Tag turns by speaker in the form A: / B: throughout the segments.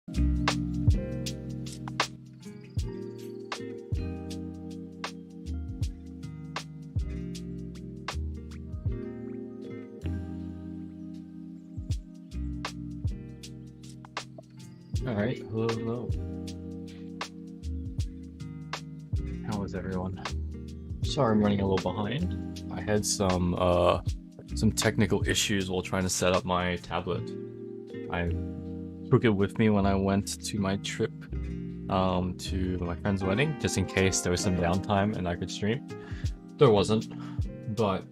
A: Alright, hello, hello. How is everyone? Sorry I'm running a little behind. I had some technical issues while trying to set up my tablet. I took it with me when I went to my trip to my friend's wedding, just in case there was some downtime and I could stream. There wasn't, but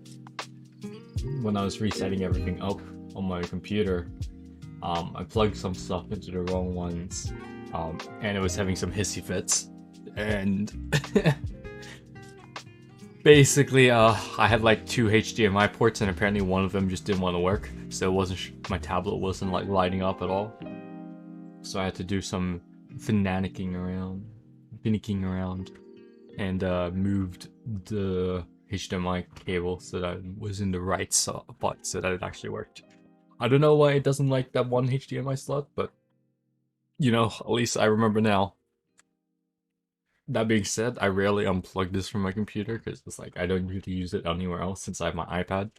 A: when I was resetting everything up on my computer, I plugged some stuff into the wrong ones, and it was having some hissy fits, and basically, I had like 2 HDMI ports, and apparently one of them just didn't want to work, so it wasn't my tablet wasn't like lighting up at all. So I had to do some finicking around, and moved the HDMI cable so that it was in the right spot so that it actually worked. I don't know why it doesn't like that one HDMI slot, but you know, at least I remember now. That being said, I rarely unplug this from my computer because it's like I don't really use it anywhere else since I have my iPad.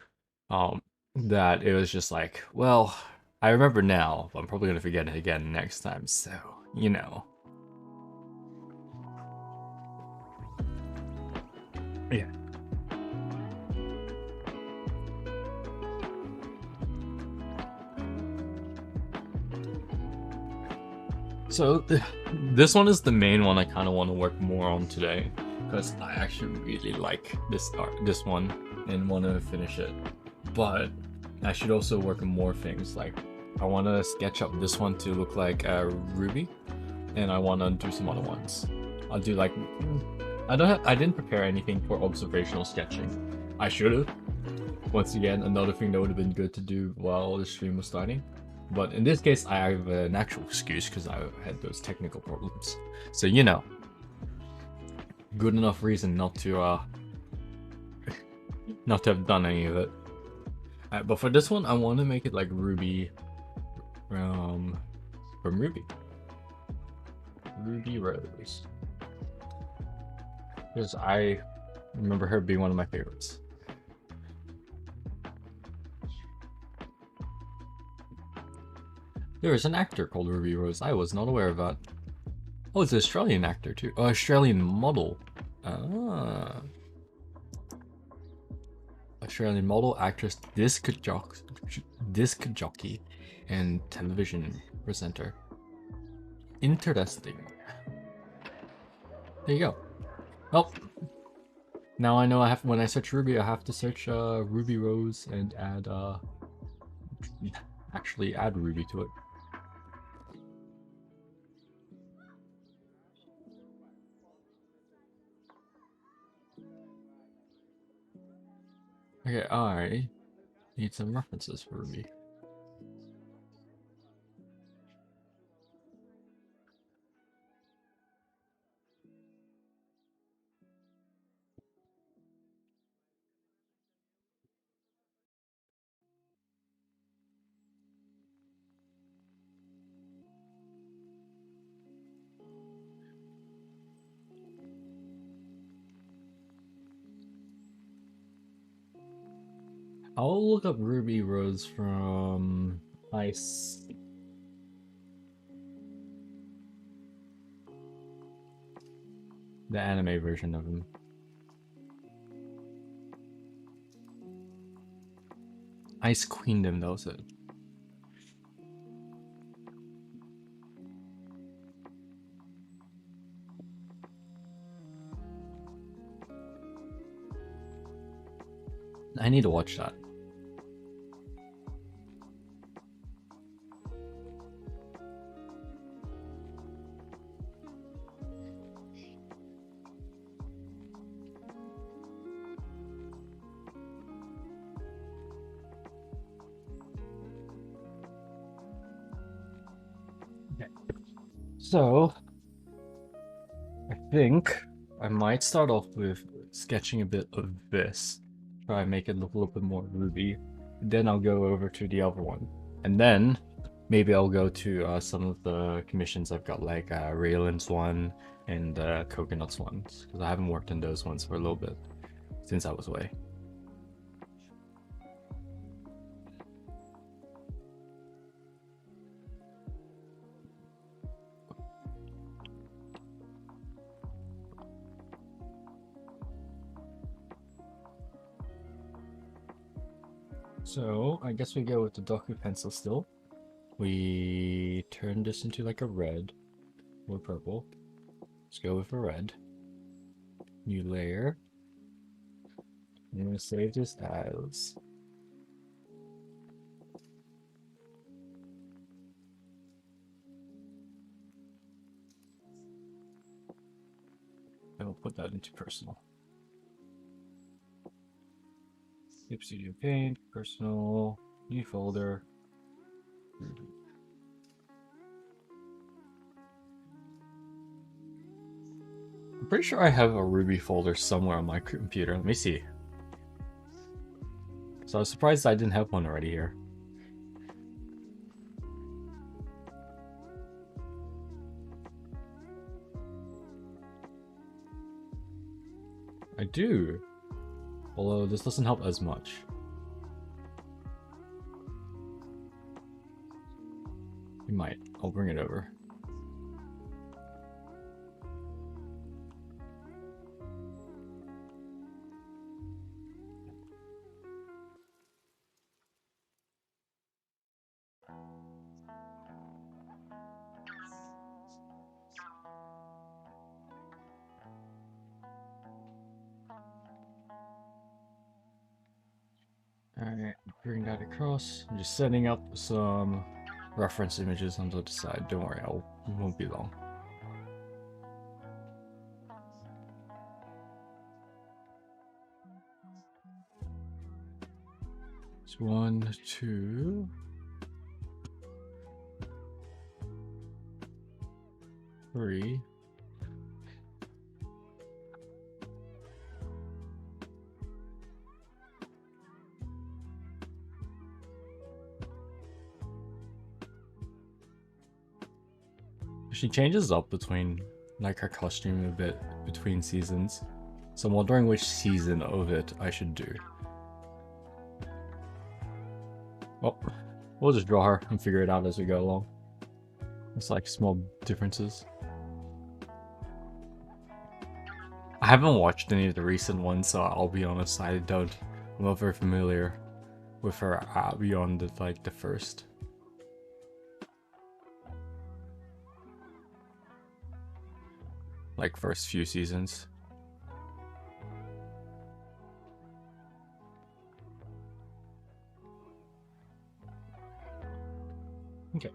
A: That it was just like, well, I remember now, but I'm probably gonna forget it again next time, so you know. Yeah. So this one is the main one I kind of want to work more on today because I actually really like this one and want to finish it. But I should also work on more things. Like I want to sketch up this one to look like Ruby, and I want to do some other ones. I'll do like I didn't prepare anything for observational sketching. I should have. Once again, another thing that would have been good to do while the stream was starting. But in this case, I have an actual excuse because I had those technical problems. So, you know, good enough reason not to have done any of it. But for this one, I want to make it like Ruby from Ruby. Ruby Rose. Because I remember her being one of my favorites. There is an actor called Ruby Rose. I was not aware of that. Oh, it's an Australian actor too. Oh, Australian model. Ah. Australian model, actress, disc jockey, and television presenter. Interesting. There you go. Oh. Now I know I have, when I search Ruby, I have to search Ruby Rose and add actually add Ruby to it. Okay, I need some references for Ruby. I'll look up Ruby Rose from Ice. The anime version of him. Ice Queendom, that was it. I need to watch that. Okay. So, I think I might start off with sketching a bit of this. Try and make it look a little bit more Ruby. Then I'll go over to the other one. And then maybe I'll go to some of the commissions I've got, like Raylan's one and Coconut's ones, because I haven't worked on those ones for a little bit since I was away. So I guess we go with the Doku pencil still. We turn this into like a red or purple. Let's go with a red. New layer. I'm gonna save this as and we'll put that into personal. Clip Studio Paint, personal, new folder. I'm pretty sure I have a Ruby folder somewhere on my computer. Let me see. So I was surprised I didn't have one already here. I do. Although this doesn't help as much. You might. I'll bring it over. Alright, bring that across. I'm just setting up some reference images on the other side. Don't worry, it won't be long. It's 1, 2, 3. She changes up between, like, her costume a bit between seasons. So I'm wondering which season of it I should do. Well, we'll just draw her and figure it out as we go along. It's like small differences. I haven't watched any of the recent ones, so I'll be honest, I'm not very familiar with her beyond the first. Like first few seasons. Okay.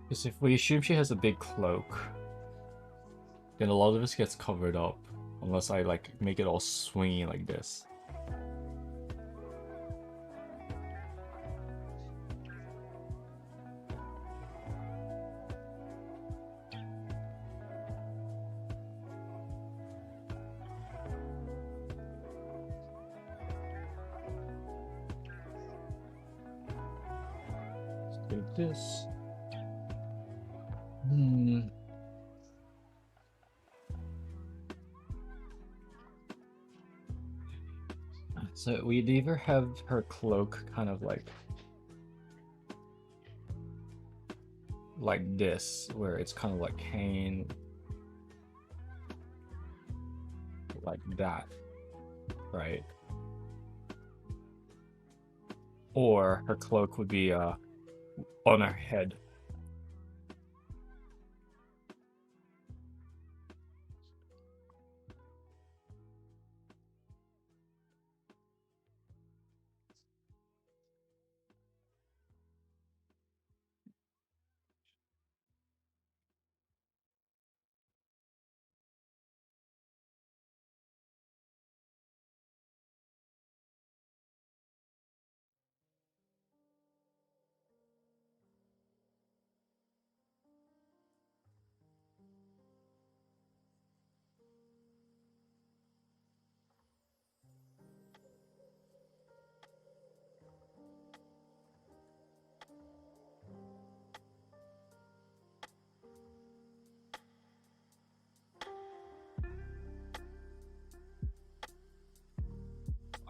A: Because if we assume she has a big cloak, then a lot of this gets covered up. Unless I like make it all swingy like this. Let's take this. So we'd either have her cloak kind of like this, where it's kind of like hanging like that, right? Or her cloak would be on her head.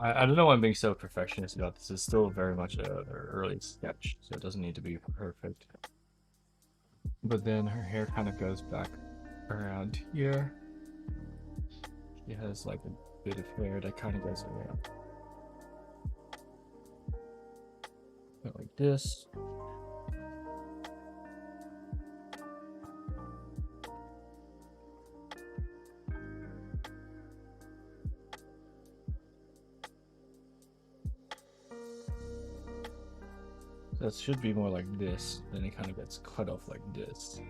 A: I don't know why I'm being so perfectionist about this. It's still very much a early sketch, so it doesn't need to be perfect. But then her hair kind of goes back around here. She has like a bit of hair that kind of goes around. Like this. That should be more like this, then it kind of gets cut off like this.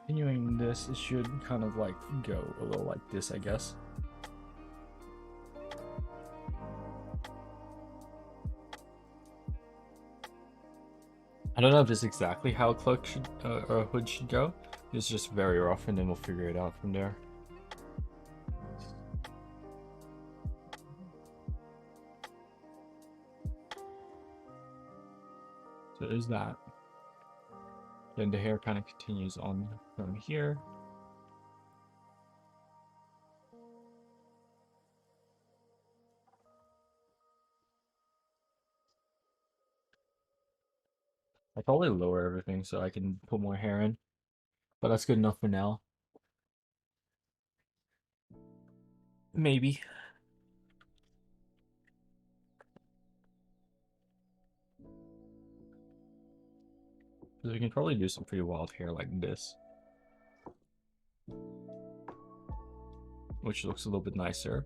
A: Continuing this, it should kind of like go a little like this, I guess. I don't know if this is exactly how a cloak should or a hood should go. It's just very rough, and then we'll figure it out from there. So there's that. Then the hair kind of continues on from here. I probably lower everything so I can put more hair in, but that's good enough for now. Maybe. Because we can probably do some pretty wild hair like this, which looks a little bit nicer.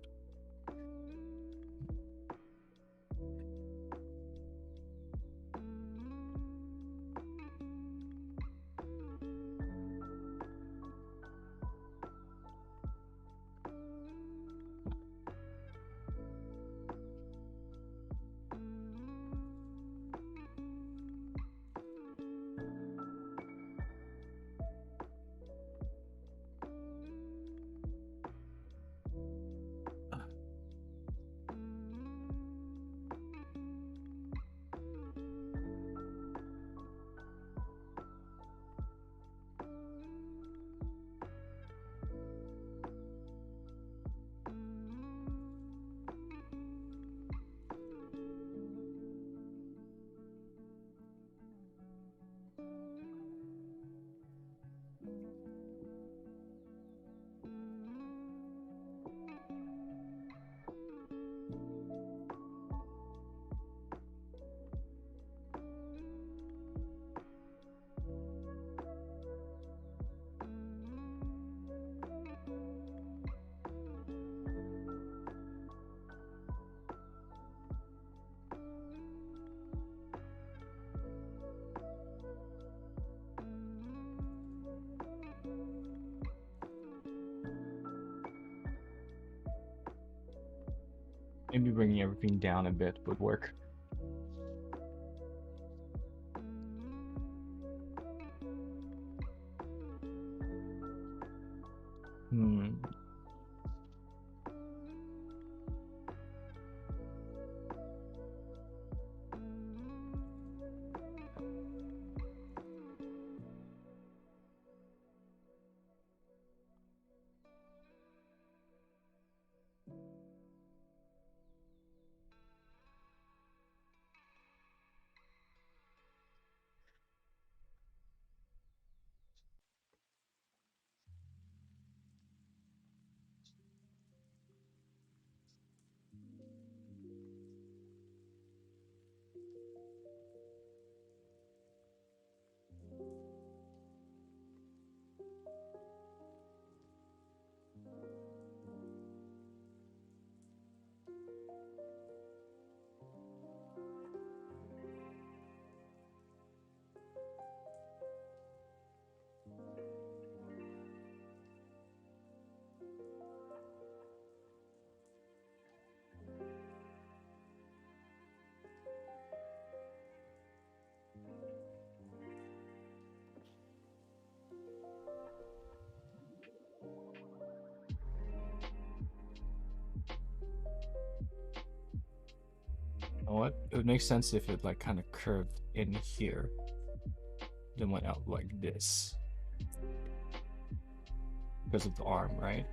A: Maybe bringing everything down a bit would work. Hmm. know what? It would make sense if it like kind of curved in here, then went out like this because of the arm, right?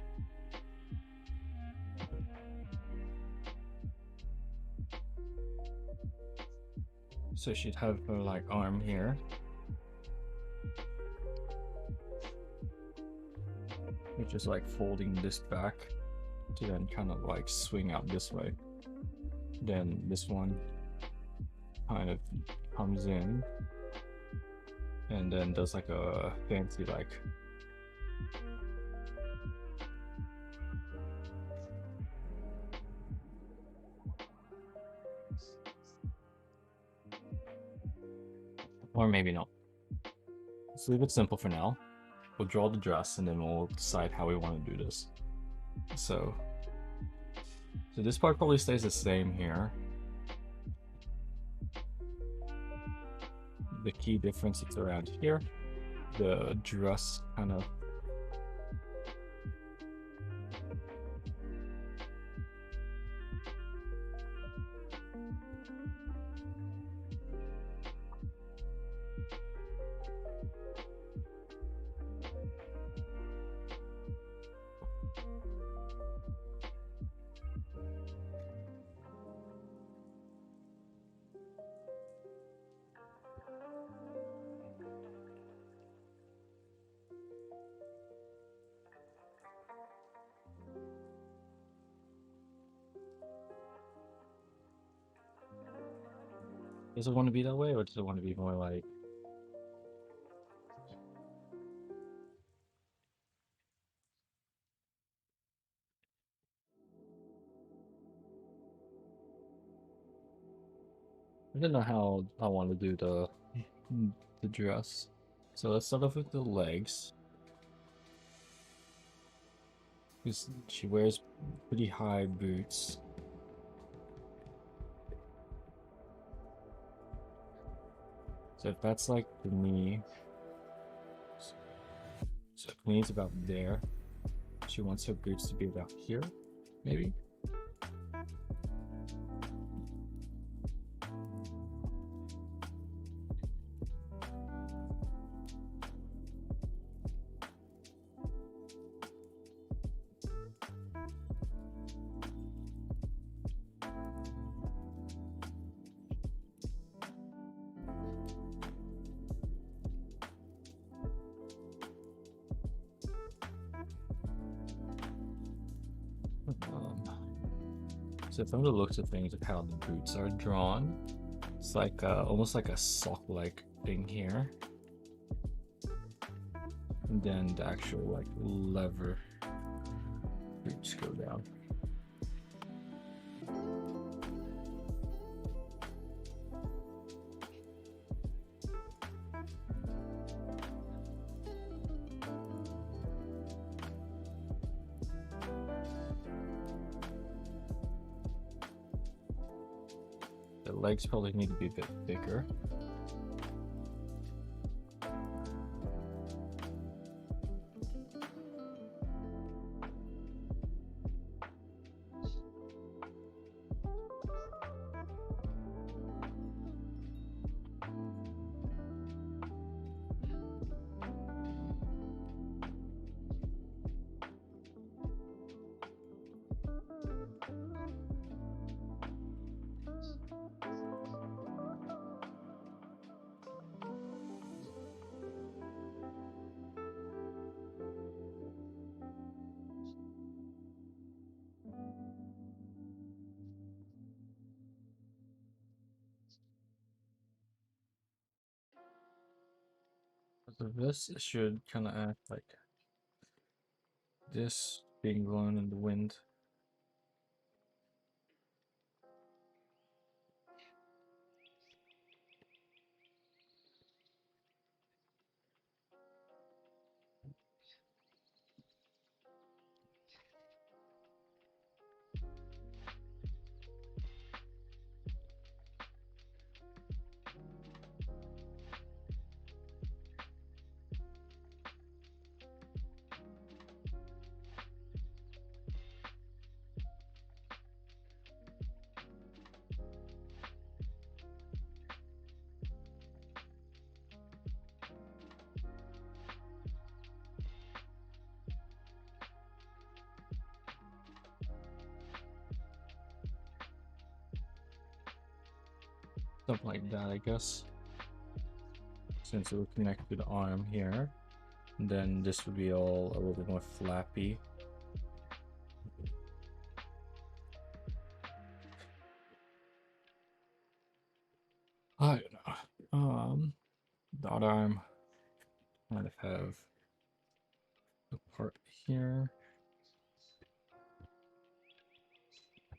A: So she'd have her like arm here, which is like folding this back to then kind of like swing out this way. Then this one kind of comes in and then does like a fancy like or maybe not. Let's leave it simple for now. We'll draw the dress and then we'll decide how we want to do this. So this part probably stays the same here. The key difference is around here. The dress kind of does it want to be that way, or does it want to be more like I don't know how I want to do the dress. So let's start off with the legs. Because she wears pretty high boots. So if that's like the knee, so if knee's about there, she wants her boots to be about here, maybe? So from the looks of things of how the boots are drawn, it's like almost like a sock-like thing here. And then the actual like lever boots go down. The legs probably need to be a bit bigger. So this should kind of act like this being blown in the wind. Something like that, I guess. Since it would connect to the arm here, then this would be all a little bit more flappy. I don't know. The other arm might have a part here.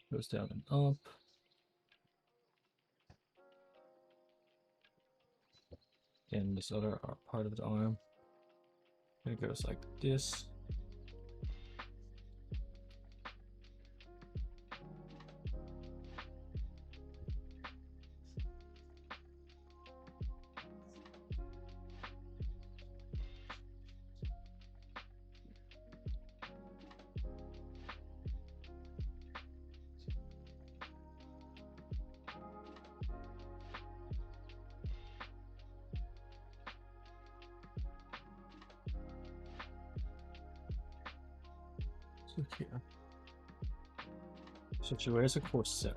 A: Goes down and up. And this other part of the arm, it goes like this. So here. So she wears a corset.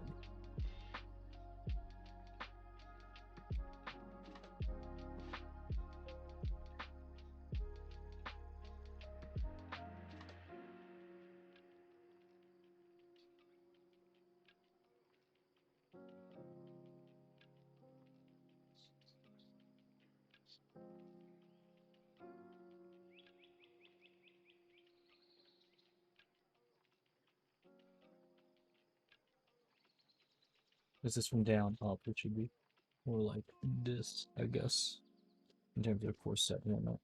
A: This is from down up, it should be more like this, I guess, in terms of corset and whatnot.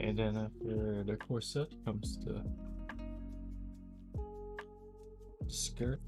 A: And then after the corset comes the skirt.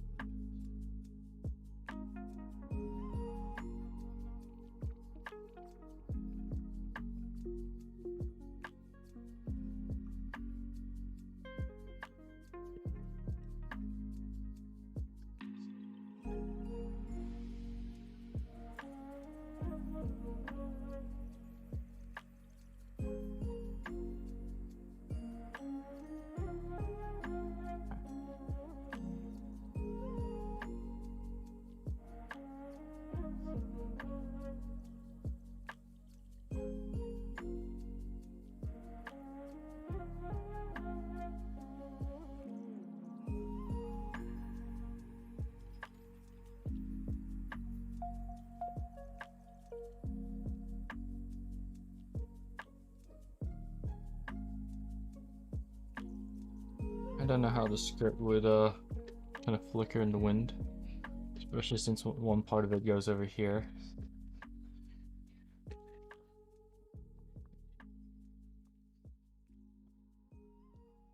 A: I don't know how the skirt would kind of flicker in the wind, especially since one part of it goes over here.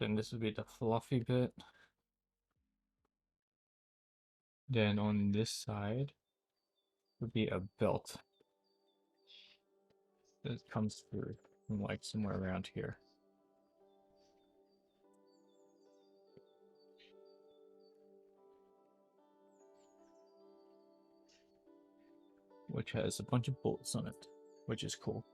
A: Then this would be the fluffy bit. Then on this side would be a belt that comes through from like somewhere around here. Which has a bunch of bolts on it, which is cool.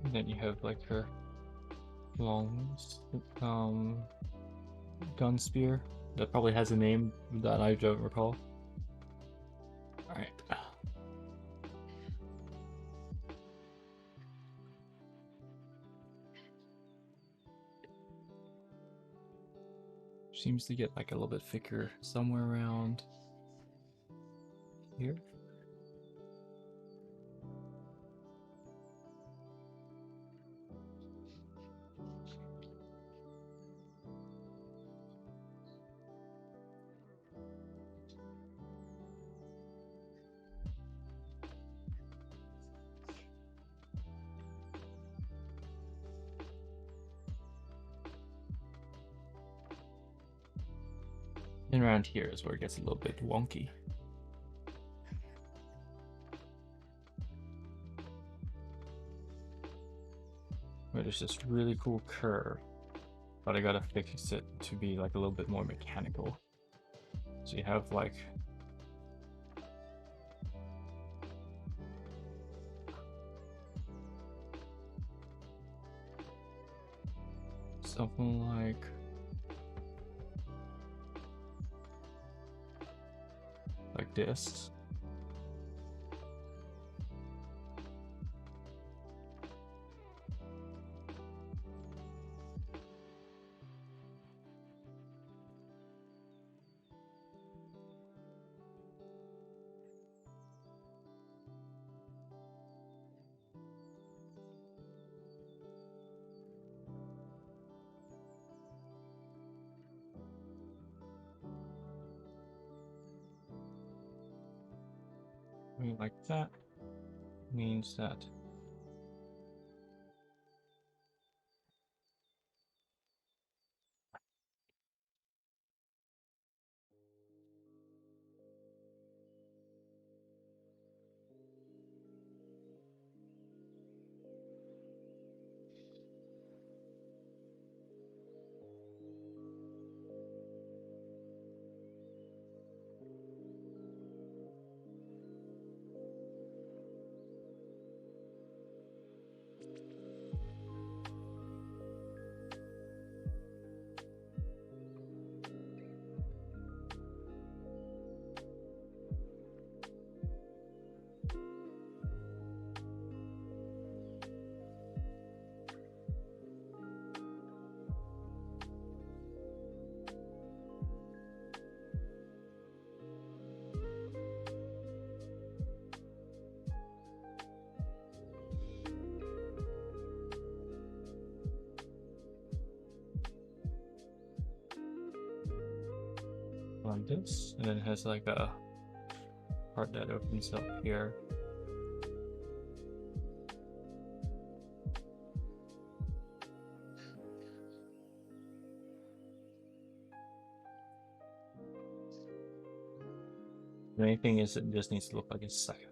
A: And then you have like her long um gun spear that probably has a name that I don't recall. Alright. Seems to get like a little bit thicker somewhere around here. And around here is where it gets a little bit wonky. Where there's this really cool curve, but I gotta fix it to be like a little bit more mechanical. So you have like something like this. Like that means that this, and then it has like a part that opens up here. The main thing is it just needs to look like a second.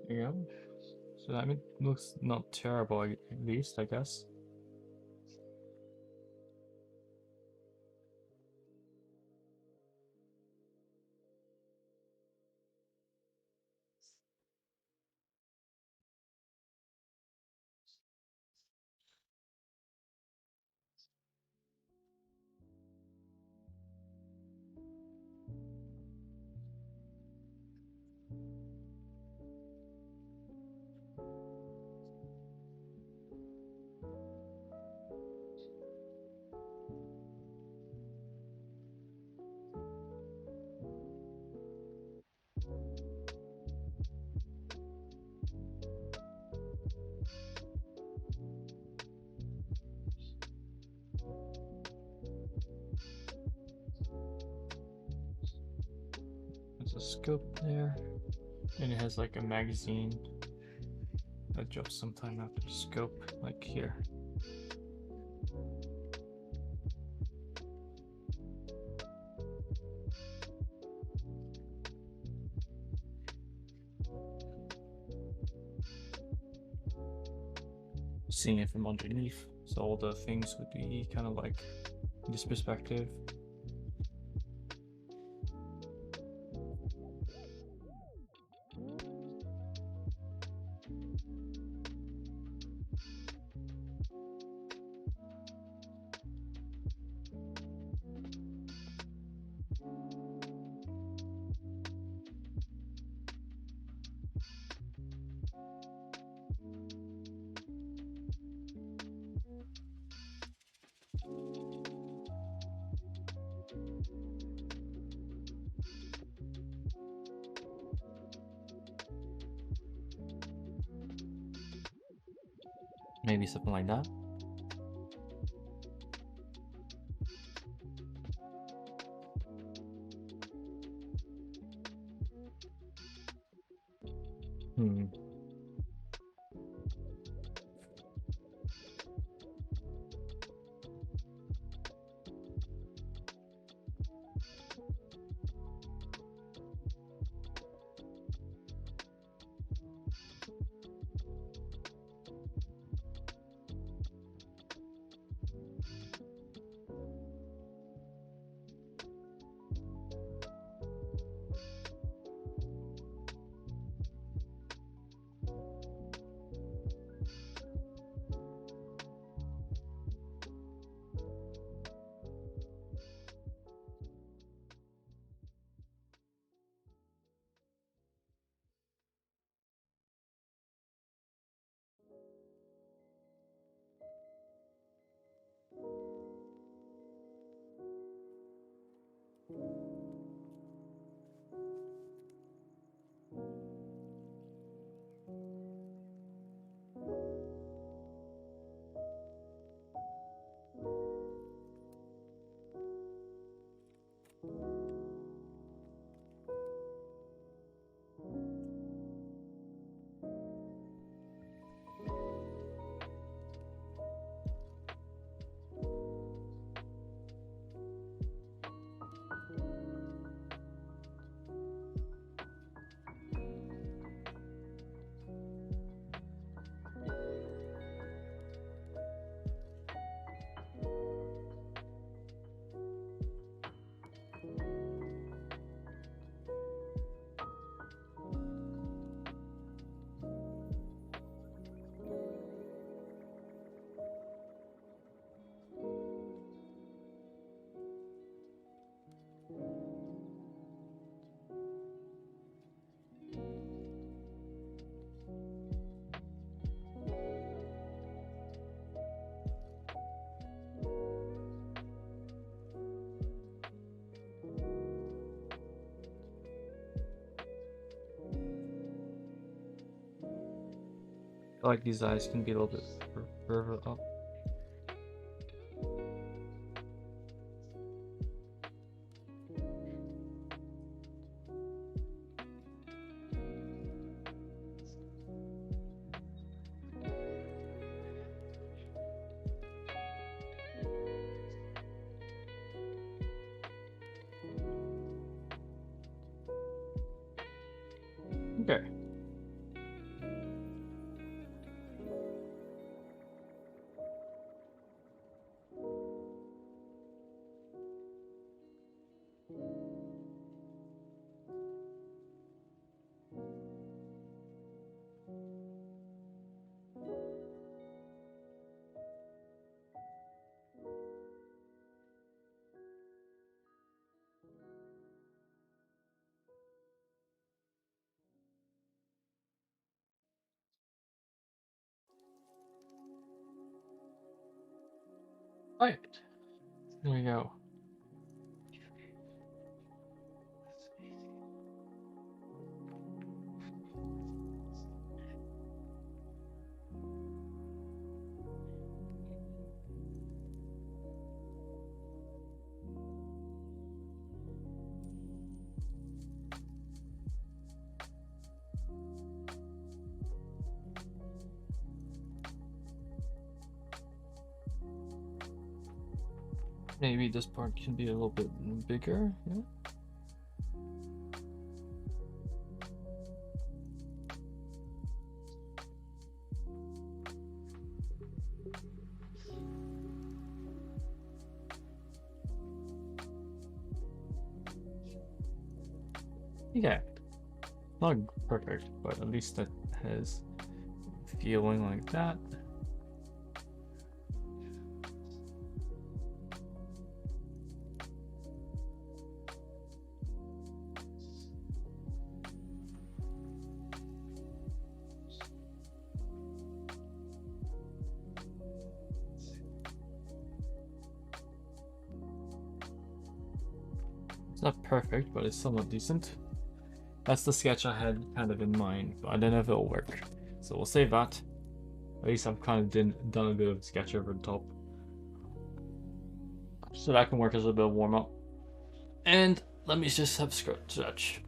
A: There you go. So that looks not terrible, at least, I guess. scope there, and it has like a magazine that drops sometime after the scope, like here. Seeing it from underneath, so all the things would be kind of like this perspective. Maybe something like that. I feel like these eyes can be a little bit further up. Okay. Right. Here we go. Maybe this part can be a little bit bigger. Yeah. Okay. Not perfect, but at least that has feeling like that. It's not perfect, but it's somewhat decent. That's the sketch I had kind of in mind, but I don't know if it'll work. So we'll save that. At least I've kind of done a bit of sketch over the top. So that can work as a bit of warm up. And let me just have stretch.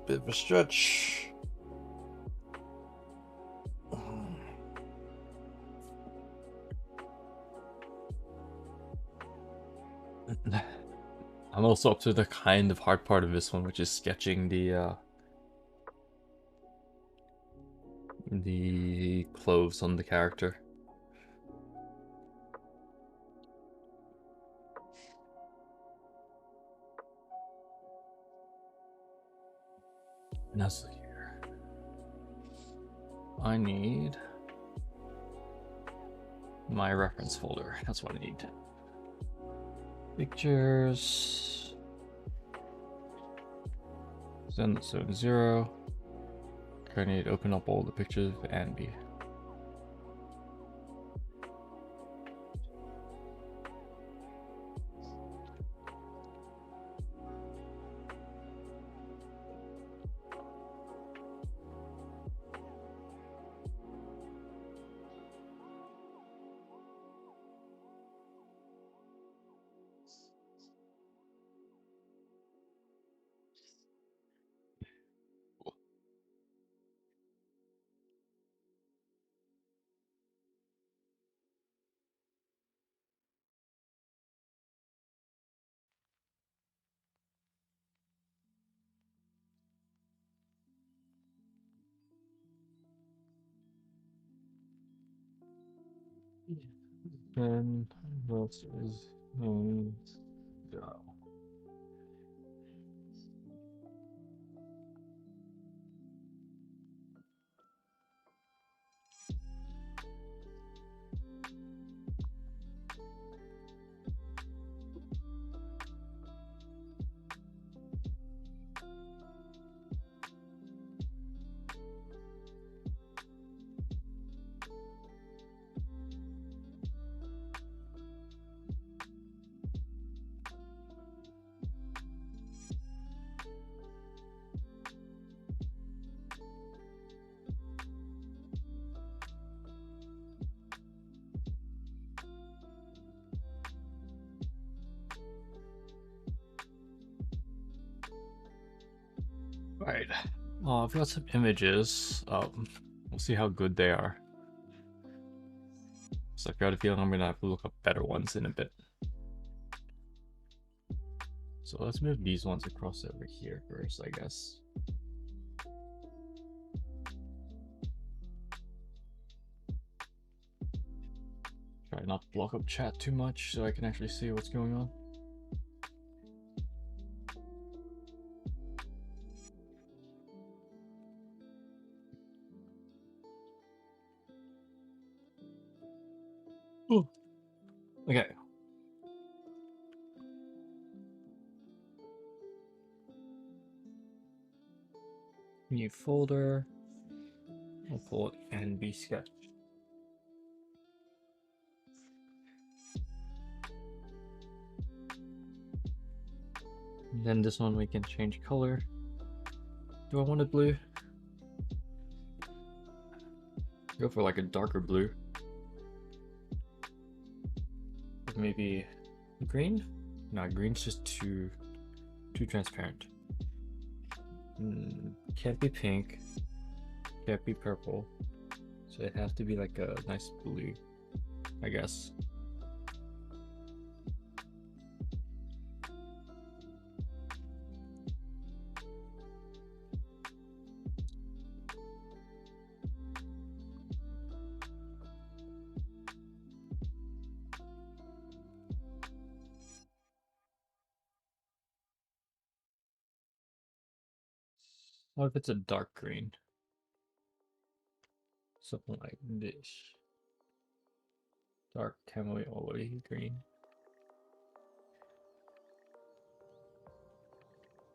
A: Bit of a stretch. I'm also up to the kind of hard part of this one, which is sketching the clothes on the character. Now so here, I need my reference folder. That's what I need. Pictures. Send 0. I need to open up all the pictures of Anby. Then what is go. Right. Well, I've got some images. We'll see how good they are. So I've got a feeling I'm gonna have to look up better ones in a bit. So let's move these ones across over here first, I guess. Try not to block up chat too much so I can actually see what's going on. Ooh. Okay. New folder. I'll pull it NB sketch. And then this one we can change color. Do I want it blue? Go for like a darker blue. Maybe green? No, green's just too transparent. Can't be pink. Can't be purple. So it has to be like a nice blue, I guess. What if it's a dark green? Something like this. Dark camo olive green.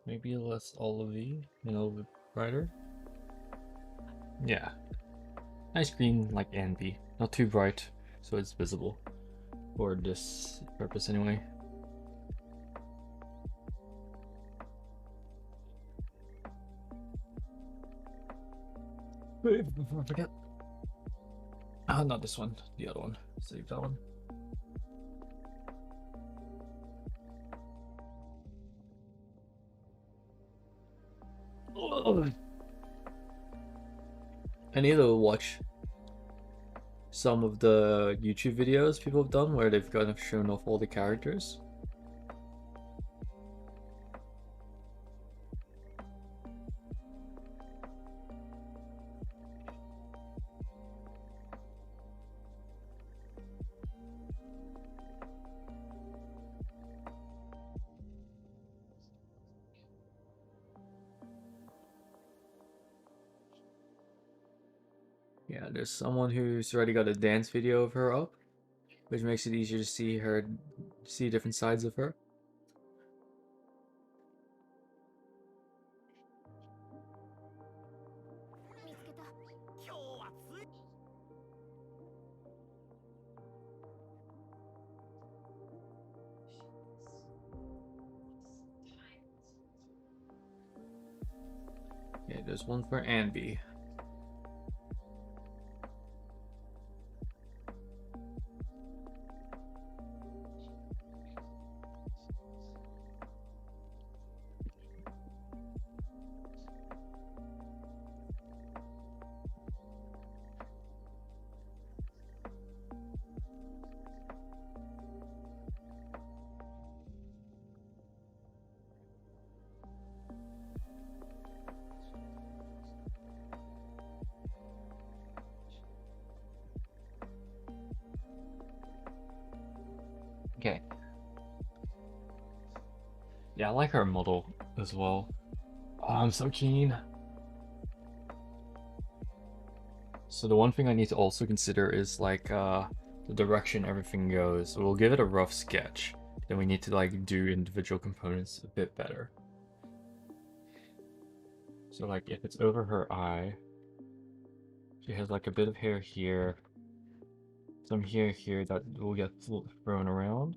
A: Maybe less olivey and a little bit brighter. Yeah. Nice green like envy. Not too bright, so it's visible. For this purpose anyway. Wait, before I forget. Not this one, the other one. Save that one. Oh. I need to watch some of the YouTube videos people have done where they've kind of shown off all the characters. Yeah, there's someone who's already got a dance video of her up, which makes it easier to see different sides of her. Okay, there's one for Anby. Okay. Yeah, I like her model as well. Oh, I'm so keen. So the one thing I need to also consider is like the direction everything goes. So we'll give it a rough sketch. Then we need to like do individual components a bit better. So like if it's over her eye, she has like a bit of hair here, some hair here that will get thrown around.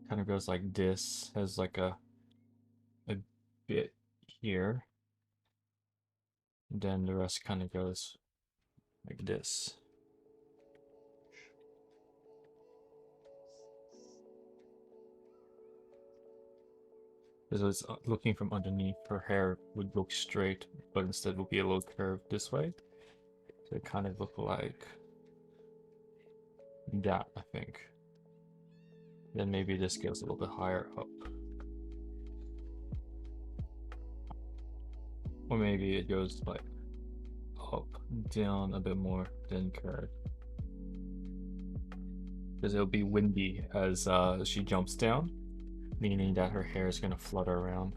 A: Kind of goes like this, has like a bit here. And then the rest kind of goes like this. Because it's looking from underneath, her hair would look straight, but instead will be a little curved this way. So it kind of look like that, I think. Then maybe this goes a little bit higher up. Or maybe it goes like up, down a bit more, then curved. because it'll be windy as she jumps down, meaning that her hair is gonna flutter around.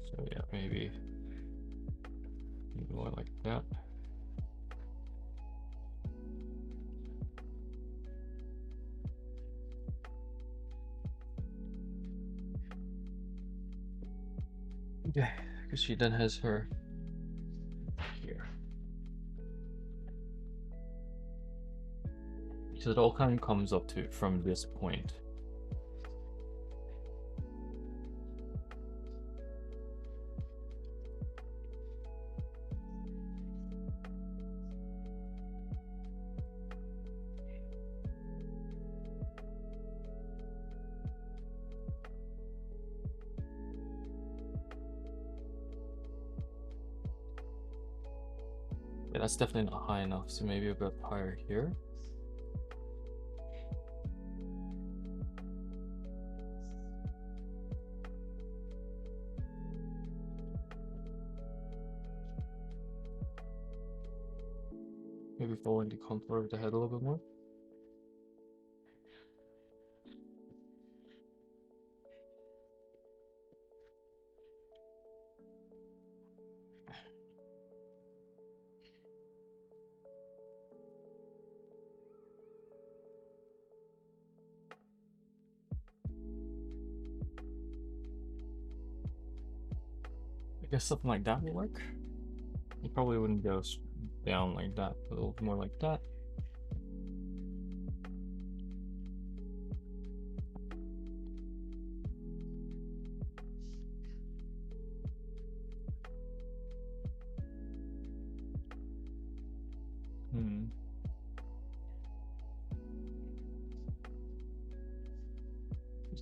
A: So yeah, maybe more like that. Yeah, because she then has her here. So it all kind of comes up to from this point. Yeah, that's definitely not high enough, so maybe a bit higher here. Maybe following the contour of the head a little bit more. I guess something like that will work. You probably wouldn't go down like that, but a little more like that.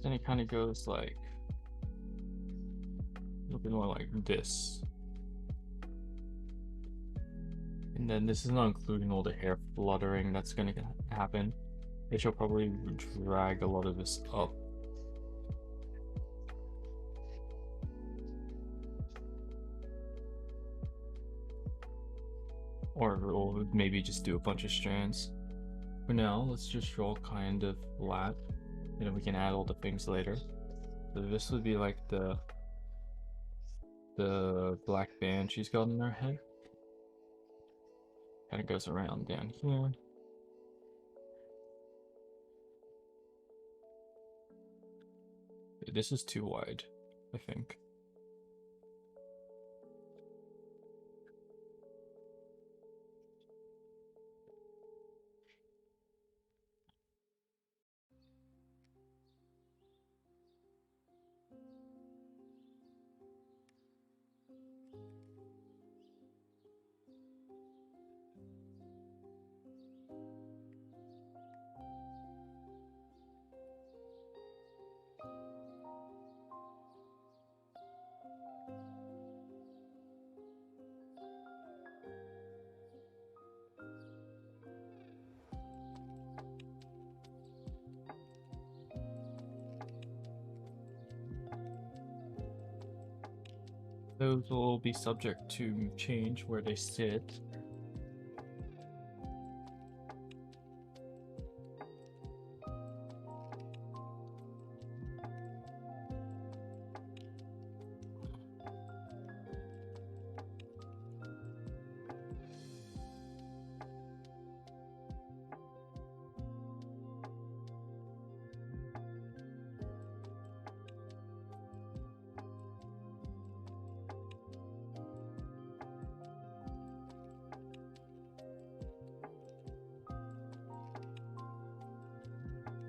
A: Then it kind of goes like a little bit more like this. And then this is not including all the hair fluttering that's gonna happen. It shall probably drag a lot of this up. Or we'll maybe just do a bunch of strands. For now, let's just draw kind of flat. And then we can add all the things later. So this would be like the black band she's got in her head. Kind of goes around down here. This is too wide, I think. Those will be subject to change where they sit.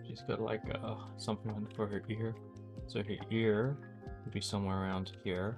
A: She's got like something for her ear. So her ear would be somewhere around here.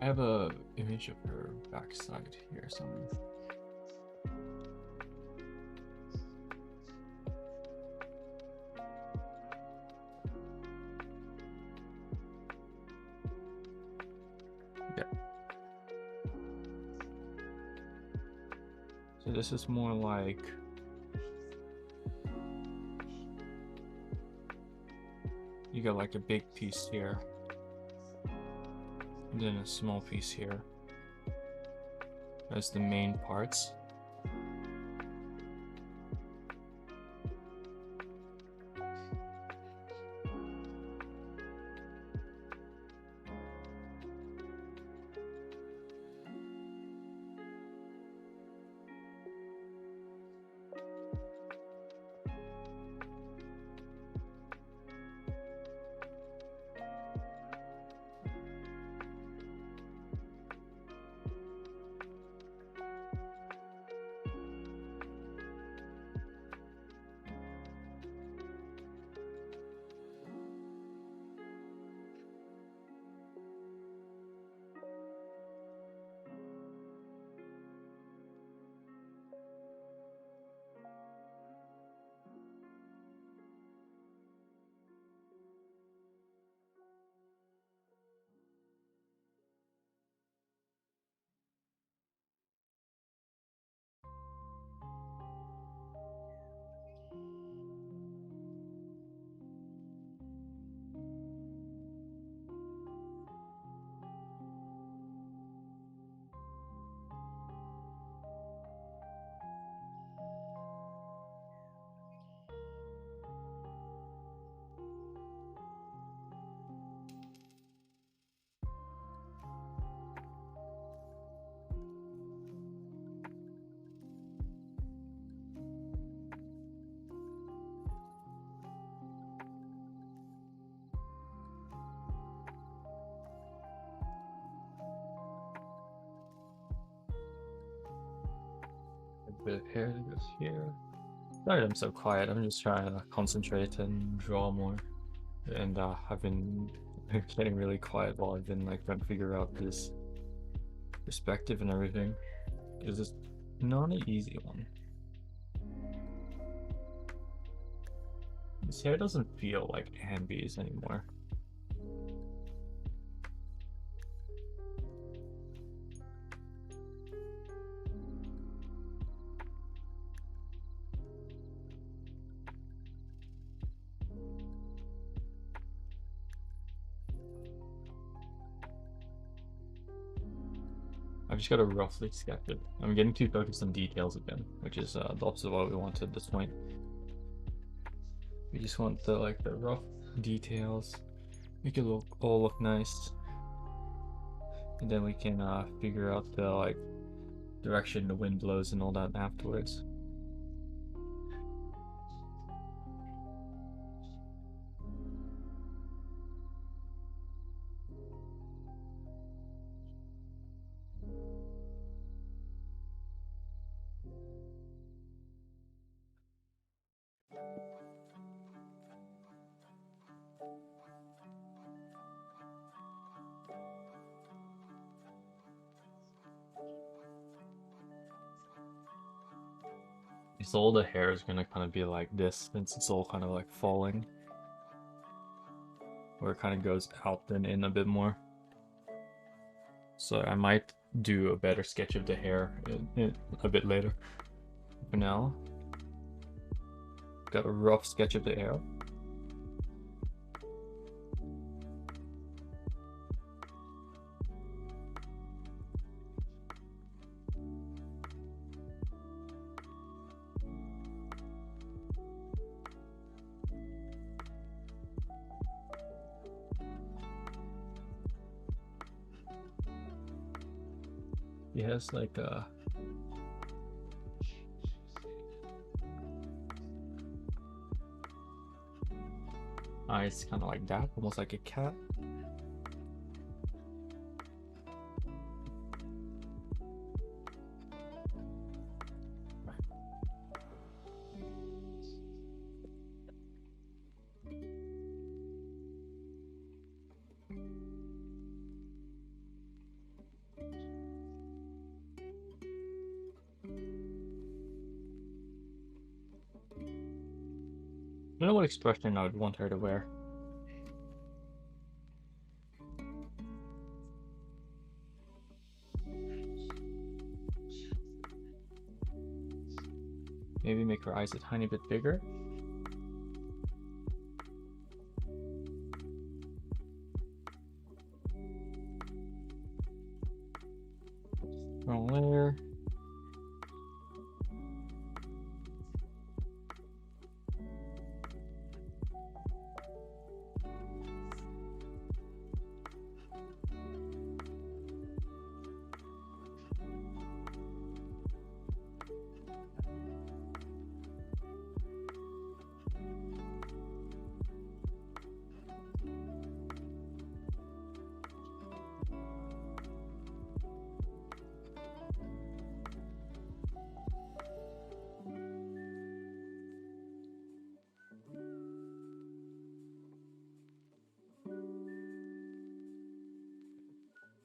A: I have a image of her backside here somewhere. Yeah. So this is more like you got like a big piece here, and then a small piece here. That's the main parts. A bit of hair that goes here. Sorry, I'm so quiet. I'm just trying to concentrate and draw more. And I've been getting really quiet while I've been like trying to figure out this perspective and everything. It's just not an easy one. This hair doesn't feel like Ambi's anymore. I've just got to roughly sketch it. I'm getting too focused on details again, which is the opposite of what we wanted at this point. We just want the rough details, make it all look nice, and then we can figure out the direction the wind blows and all that afterwards. So all the hair is gonna kind of be like this, since it's all kind of like falling, where it kind of goes out and in a bit more. So I might do a better sketch of the hair a bit later. For now, got a rough sketch of the hair. He has like a eyes kind of like that, almost like a cat. don't know what expression I would want her to wear. Maybe make her eyes a tiny bit bigger. Wrong layer.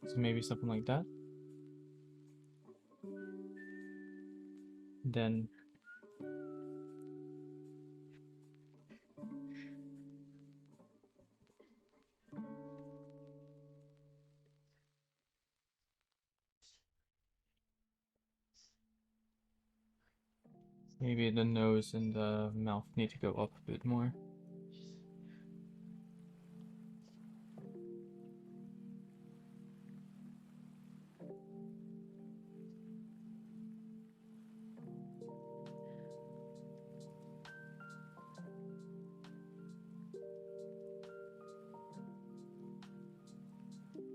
A: So maybe something like that. Then maybe the nose and the mouth need to go up a bit more.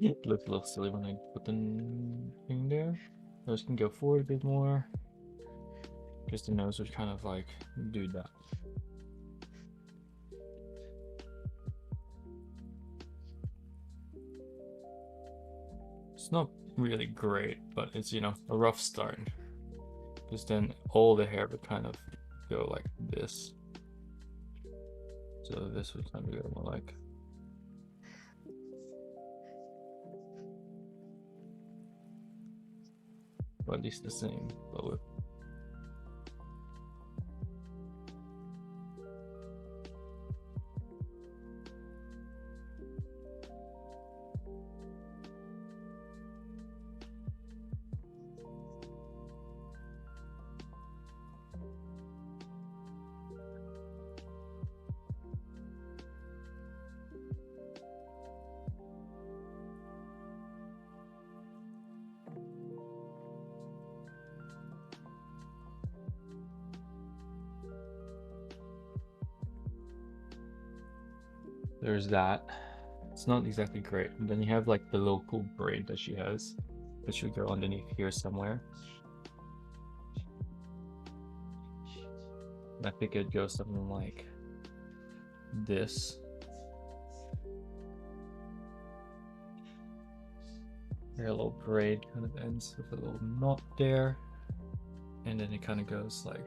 A: It looks a little silly when I put the thing there. Nose can go forward a bit more. Because the nose would kind of like do that. It's not really great, but it's, you know, a rough start. Because then all the hair would kind of go like this. So this would kind of go more like. Or at least the same, but with. There's that. It's not exactly great. And then you have like the little cool braid that she has. That should go underneath here somewhere. And I think it'd go something like this. Here a little braid kind of ends with a little knot there. And then it kind of goes like.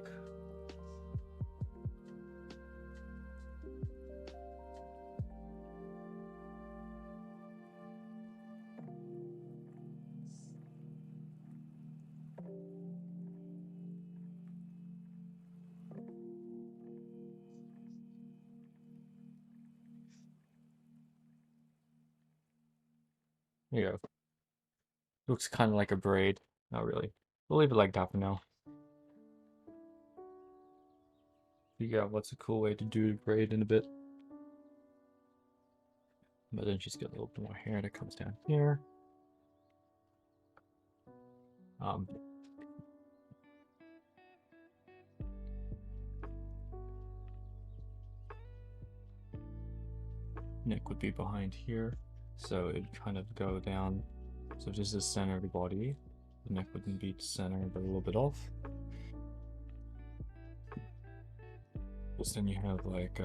A: There you go. Looks kind of like a braid. Not really. We'll leave it like that for now. Figure out what's a cool way to do the braid in a bit. But then she's got a little bit more hair that comes down here. Neck would be behind here, so it'd kind of go down. So if this is the center of the body, the neck wouldn't be center, but a little bit off. Because then you have like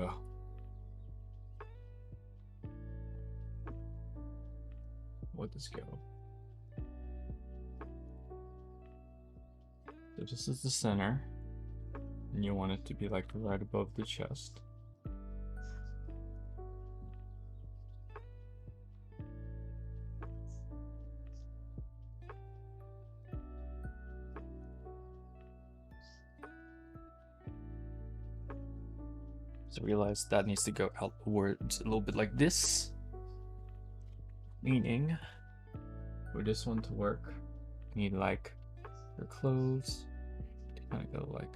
A: what does go? So this is the center, and you want it to be like right above the chest. So realize that needs to go outwards a little bit like this. Meaning, for this one to work, you need like your clothes to kind of go like.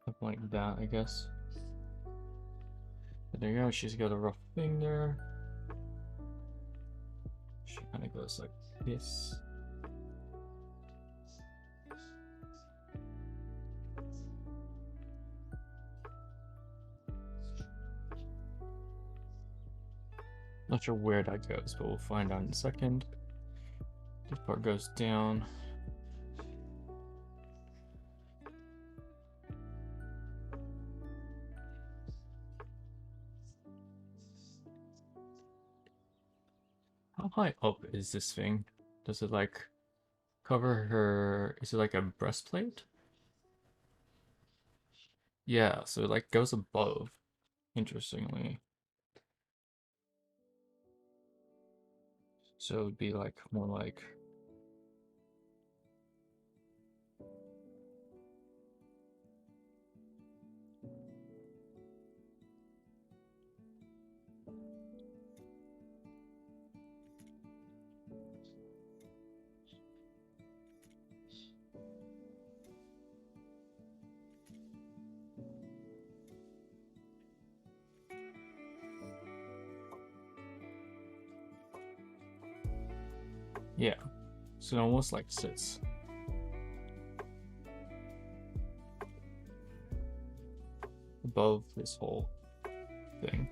A: Something like that, I guess. But there you go, she's got a rough thing there. She kind of goes like this. Not sure where that goes, but we'll find out in a second. This part goes down. How high up is this thing? Does it like cover her? Is it like a breastplate? Yeah, so it like goes above, interestingly. So it would be like more like. Yeah, so it almost like sits above this whole thing.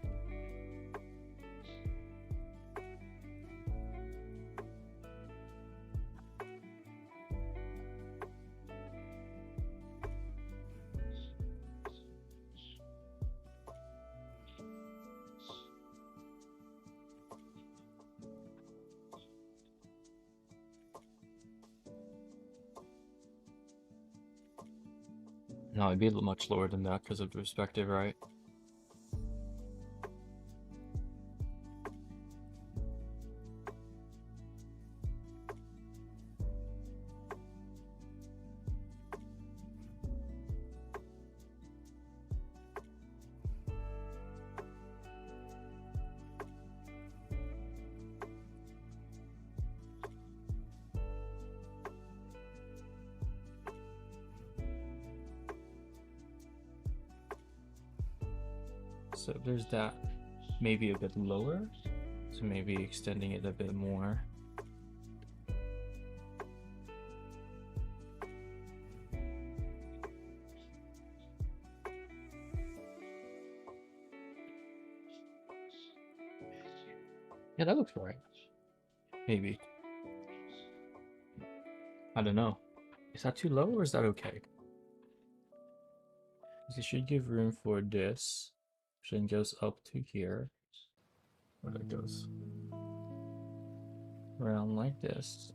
A: No, it'd be much lower than that because of the perspective, right? So there's that, maybe a bit lower, so maybe extending it a bit more. Yeah, that looks right. Maybe. I don't know. Is that too low or is that okay? You should give room for this, which then goes up to here. Where that goes around like this.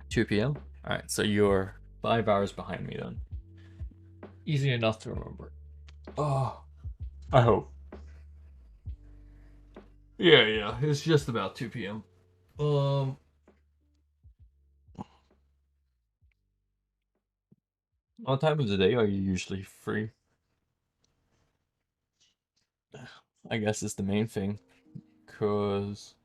A: 2 p.m. All right, so you're 5 hours behind me then. Easy enough to remember. Oh, I hope. Yeah, it's just about 2 p.m. Um, what time of the day are you usually free? I guess it's the main thing, cause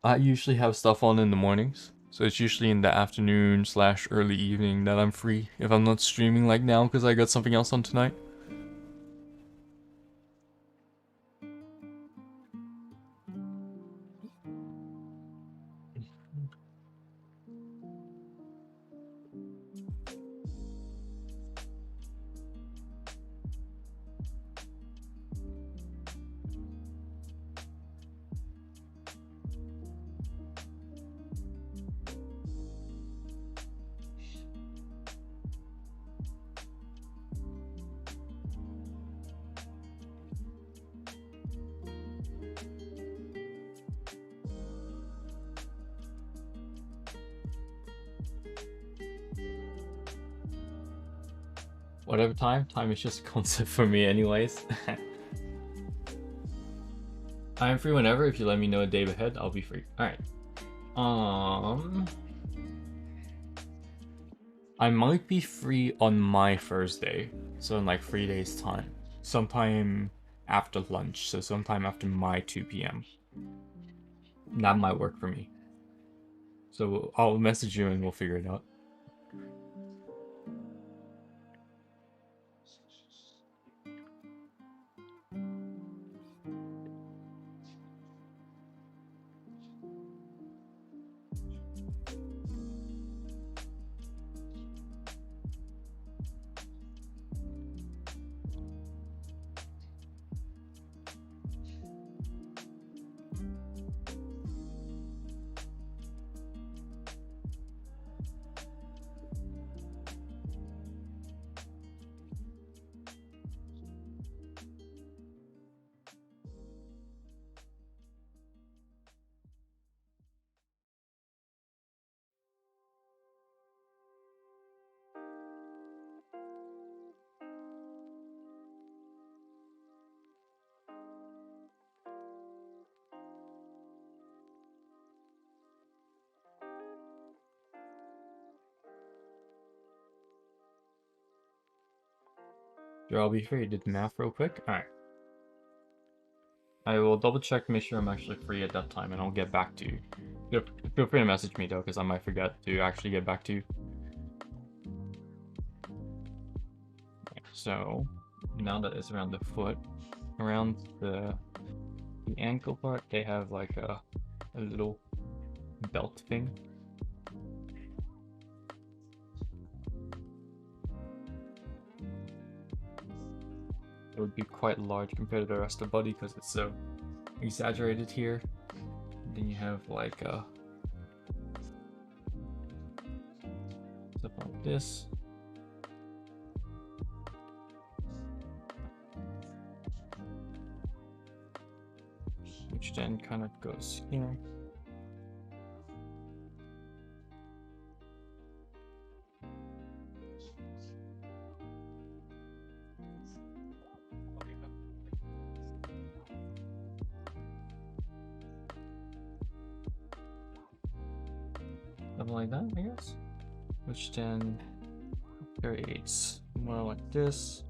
A: I usually have stuff on in the mornings, so it's usually in the afternoon slash early evening that I'm free if I'm not streaming like now because I got something else on tonight. Whatever time is just a concept for me anyways. I am free whenever. If you let me know a day ahead, I'll be free. All right. Um, I might be free on my Thursday, so in like 3 days time. Sometime after lunch, so sometime after my 2 p.m. That might work for me. So I'll message you and we'll figure it out. Sure, I'll be free. Did the math real quick. All right. I will double check to make sure I'm actually free at that time, and I'll get back to you. Feel free to message me though, because I might forget to actually get back to you. So now that it's around the foot, around the ankle part, they have like a little belt thing. It would be quite large compared to the rest of the body because it's so exaggerated here. And then you have like stuff like this. Which then kind of goes here. Something like that, I guess. Which then creates more like this.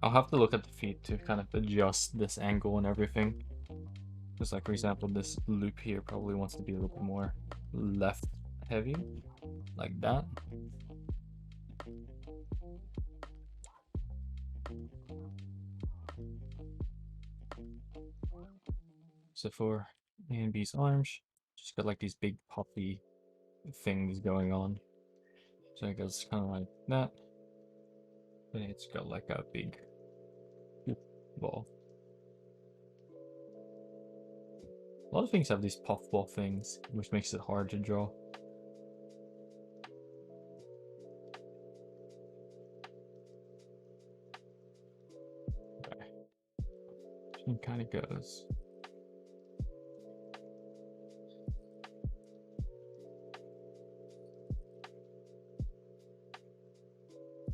A: I'll have to look at the feet to kind of adjust this angle and everything. Just like, for example, this loop here probably wants to be a little bit more left heavy, like that. So for A and B's arms, just got like these big puffy things going on. So it goes kind of like that. And it's got like a big ball. A lot of things have these puffball things, which makes it hard to draw. Okay. It kind of goes.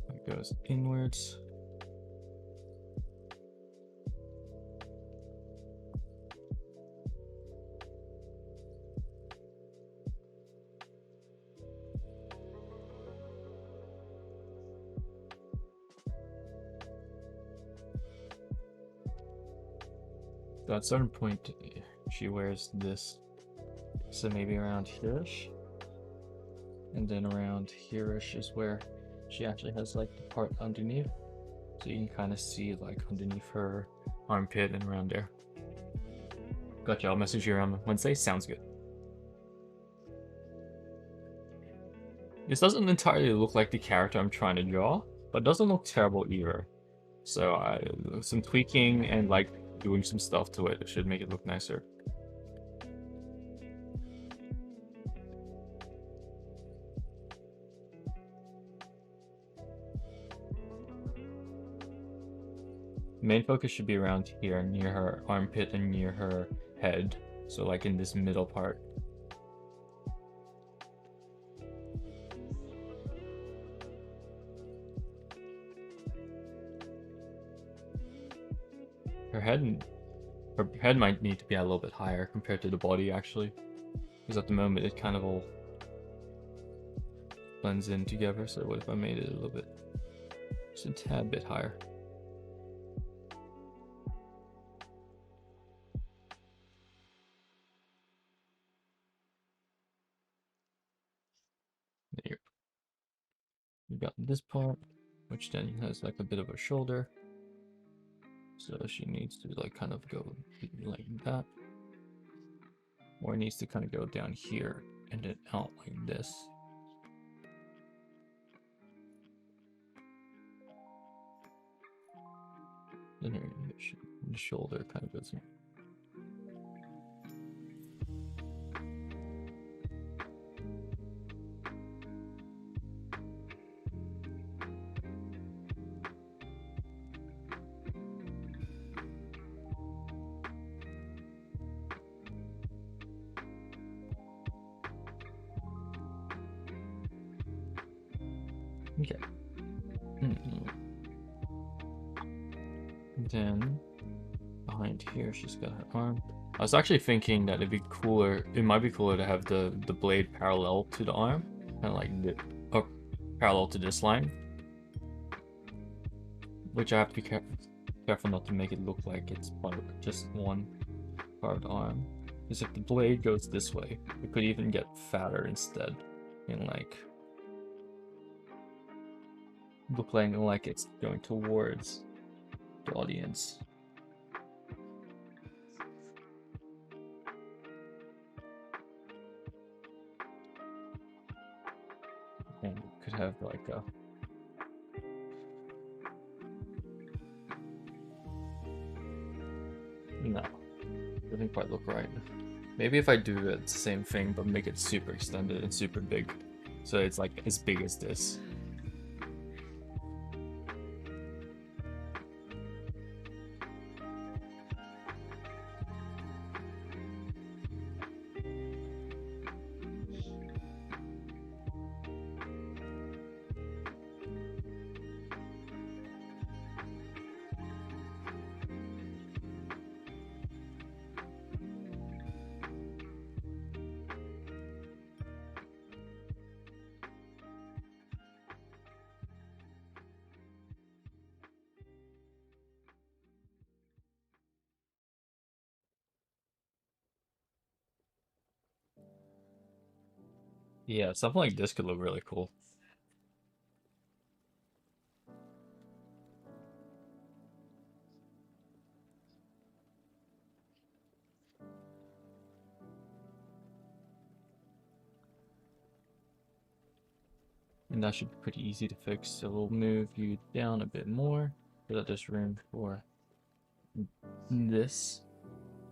A: It goes inwards. So at a certain point, she wears this. So maybe around here-ish. And then around here-ish is where she actually has like the part underneath. So you can kind of see like underneath her armpit and around there. Gotcha, I'll message you around Wednesday. Sounds good. This doesn't entirely look like the character I'm trying to draw, but it doesn't look terrible either. So some tweaking and like doing some stuff to it should make it look nicer. Main focus should be around here, near her armpit and near her head. So like in this middle part. Her head might need to be a little bit higher compared to the body actually. Because at the moment it kind of all blends in together. So what if I made it a little bit, just a tad bit higher? There. We got this part, which then has like a bit of a shoulder. So she needs to like kind of go like that. Or it needs to kind of go down here and then out like this. Then the shoulder kind of goes in. Okay. Then behind here, she's got her arm. I was actually thinking that it'd be cooler. It might be cooler to have the blade parallel to the arm, kind of like or parallel to this line. Which I have to be careful not to make it look like it's just one carved arm. Because if the blade goes this way, it could even get fatter instead, and like look like it's going towards the audience. And it could have like a no, doesn't quite look right. Maybe if I do the same thing but make it super extended and super big, so it's like as big as this. Yeah, something like this could look really cool. And that should be pretty easy to fix. So we'll move you down a bit more so that there's room for this,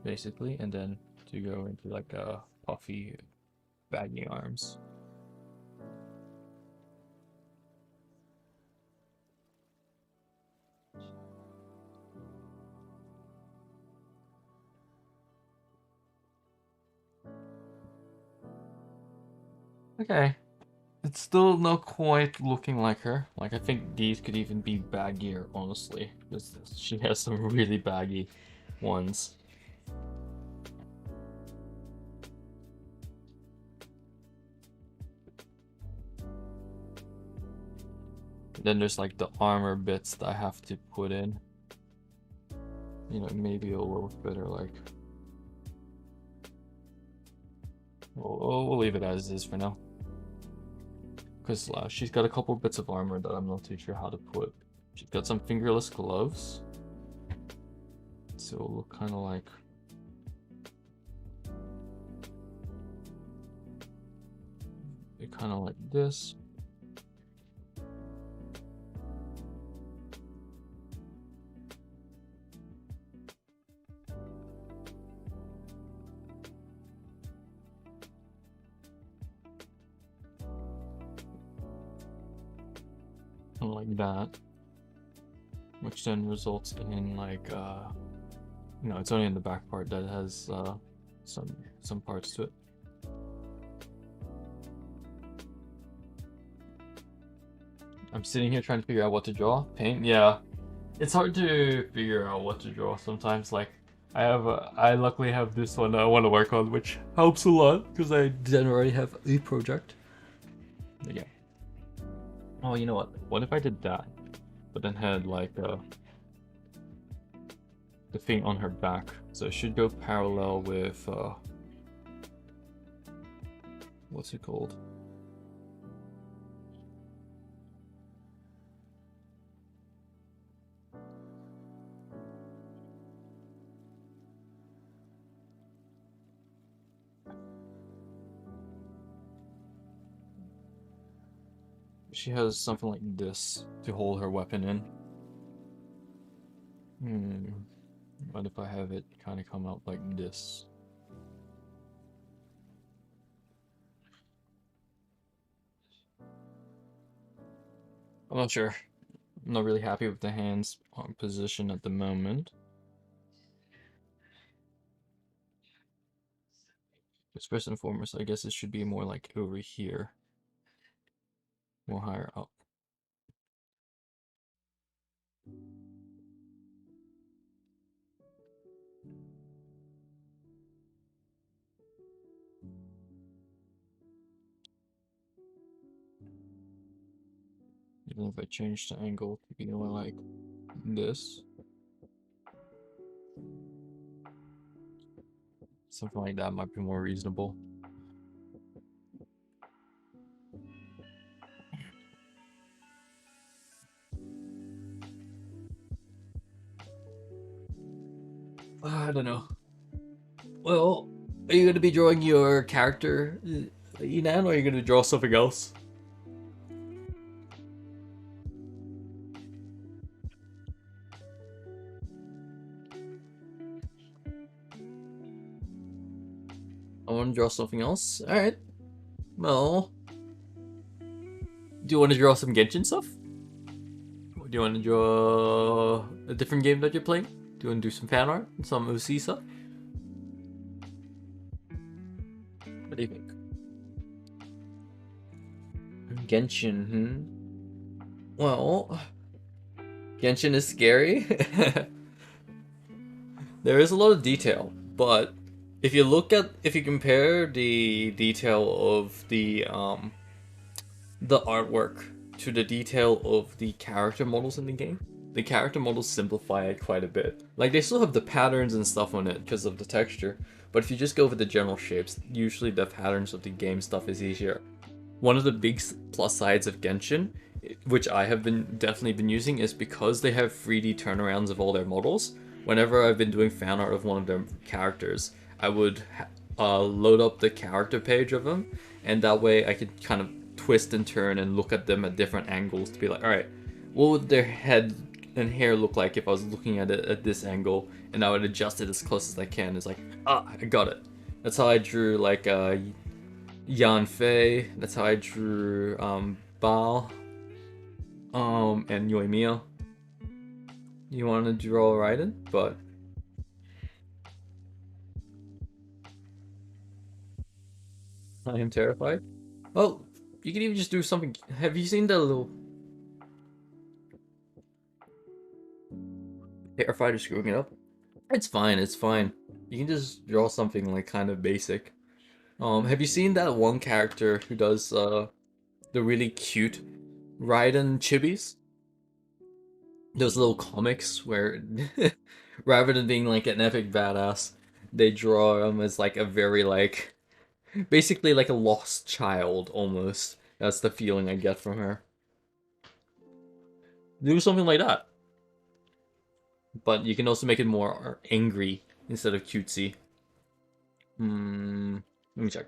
A: basically, and then to go into like a puffy baggy arms. Okay. It's still not quite looking like her. Like, I think these could even be baggier, honestly, because she has some really baggy ones. Then there's like the armor bits that I have to put in. You know, maybe a little bit or like... We'll leave it as is for now. Because she's got a couple bits of armor that I'm not too sure how to put. She's got some fingerless gloves. So it'll look kind of like... kind of like this. Like that, which then results in like you know, it's only in the back part that has some parts to it. I'm sitting here trying to figure out what to draw. Paint, yeah, it's hard to figure out what to draw sometimes. Like I luckily have this one that I want to work on, which helps a lot because I then already have a project. But yeah. Oh, you know what? What if I did that, but then had like the thing on her back? So it should go parallel with what's it called? She has something like this to hold her weapon in. What if I have it kind of come out like this? I'm not sure. I'm not really happy with the hands on position at the moment. Because first and foremost, I guess it should be more like over here. More higher up. Even if I change the angle to be more like this. Something like that might be more reasonable. I don't know. Well, are you going to be drawing your character, Enan, or are you going to draw something else? I want to draw something else. Alright. Well, do you want to draw some Genshin stuff? Or do you want to draw a different game that you're playing? Do you want to do some fan art? Some OC stuff? What do you think? Genshin, Well, Genshin is scary. There is a lot of detail, but if you compare the detail of the artwork to the detail of the character models in the game, the character models simplify it quite a bit. Like, they still have the patterns and stuff on it because of the texture, but if you just go with the general shapes, usually the patterns of the game stuff is easier. One of the big plus sides of Genshin, which I have definitely been using, is because they have 3D turnarounds of all their models. Whenever I've been doing fan art of one of their characters, I would load up the character page of them, and that way I could kind of twist and turn and look at them at different angles to be like, all right, what would their head and hair look like if I was looking at it at this angle, and I would adjust it as close as I can. It's like, ah, I got it. That's how I drew like Yan Fei. That's how I drew Bao and Yoimiya. You want to draw Raiden, but I am terrified. Oh, you can even just do something. Have you seen the little terrified of screwing it up? It's fine, it's fine. You can just draw something like kind of basic. Have you seen that one character who does the really cute Raiden chibis? Those little comics where rather than being like an epic badass, they draw him as like a very like basically like a lost child almost. That's the feeling I get from her. Do something like that. But you can also make it more angry instead of cutesy. Let me check.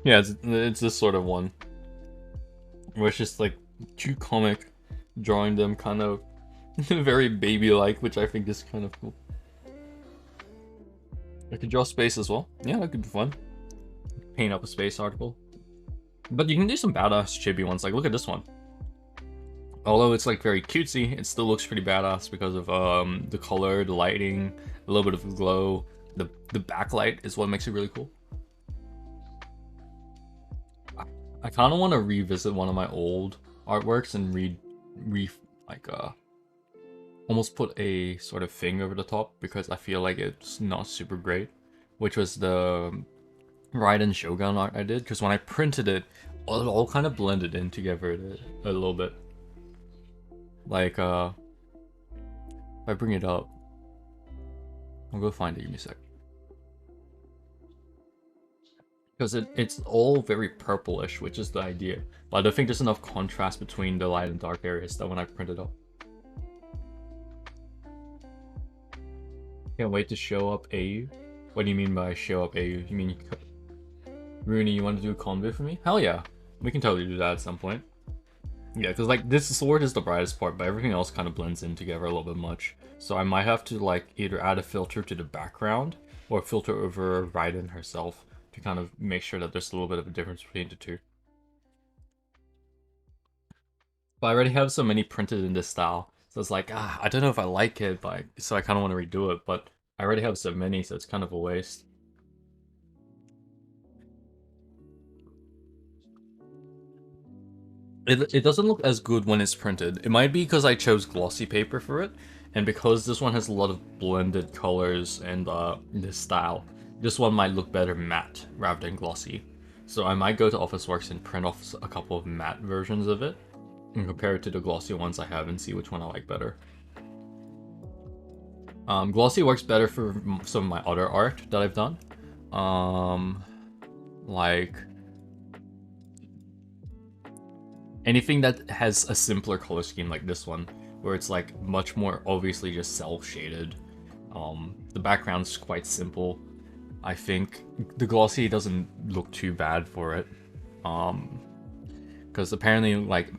A: Yeah, it's this sort of one. Where it's just like cute comic, drawing them kind of very baby-like, which I think is kind of cool. I could draw space as well. Yeah, that could be fun. Paint up a space article. But you can do some badass chibi ones, like look at this one. Although it's like very cutesy, it still looks pretty badass because of the color, the lighting, a little bit of glow. The backlight is what makes it really cool. I kind of want to revisit one of my old artworks and almost put a sort of thing over the top because I feel like it's not super great, which was the Raiden Shogun art I did, because when I printed it, it all kind of blended in together a little bit. Like, if I bring it up, I'll go find it, give me a sec. Because it's all very purplish, which is the idea. But I don't think there's enough contrast between the light and dark areas that when I print it up. Can't wait to show up AU. What do you mean by show up AU? You mean Rooney, you want to do a convo for me? Hell yeah. We can totally do that at some point. Yeah, because like this sword is the brightest part, but everything else kind of blends in together a little bit much. So I might have to like either add a filter to the background or filter over Raiden herself to kind of make sure that there's a little bit of a difference between the two. But I already have so many printed in this style, so it's like, I don't know if I like it, but so I kind of want to redo it, but I already have so many, so it's kind of a waste. It doesn't look as good when it's printed. It might be because I chose glossy paper for it, and because this one has a lot of blended colors and this style, this one might look better matte rather than glossy. So I might go to Officeworks and print off a couple of matte versions of it and compare it to the glossy ones I have and see which one I like better. Glossy works better for some of my other art that I've done. Like anything that has a simpler color scheme like this one, where it's like much more obviously just cel-shaded. The background's quite simple. I think the glossy doesn't look too bad for it. Because apparently, like,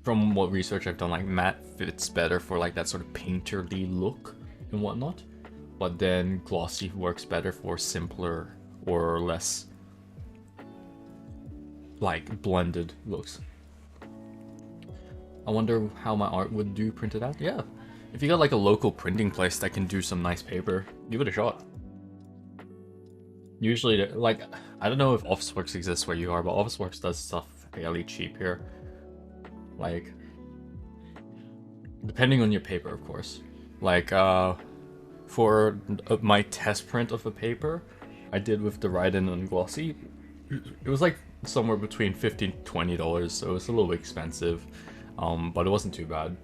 A: from what research I've done, like matte fits better for like that sort of painterly look and whatnot. But then glossy works better for simpler or less like blended looks. I wonder how my art would do printed out. Yeah, if you got like a local printing place that can do some nice paper, give it a shot. Usually, like, I don't know if Officeworks exists where you are, but Officeworks does stuff fairly cheap here. Like, depending on your paper, of course. Like, for my test print of a paper I did with the Raiden and Glossy, it was like somewhere between $15 and $20, so it's a little bit expensive. But it wasn't too bad.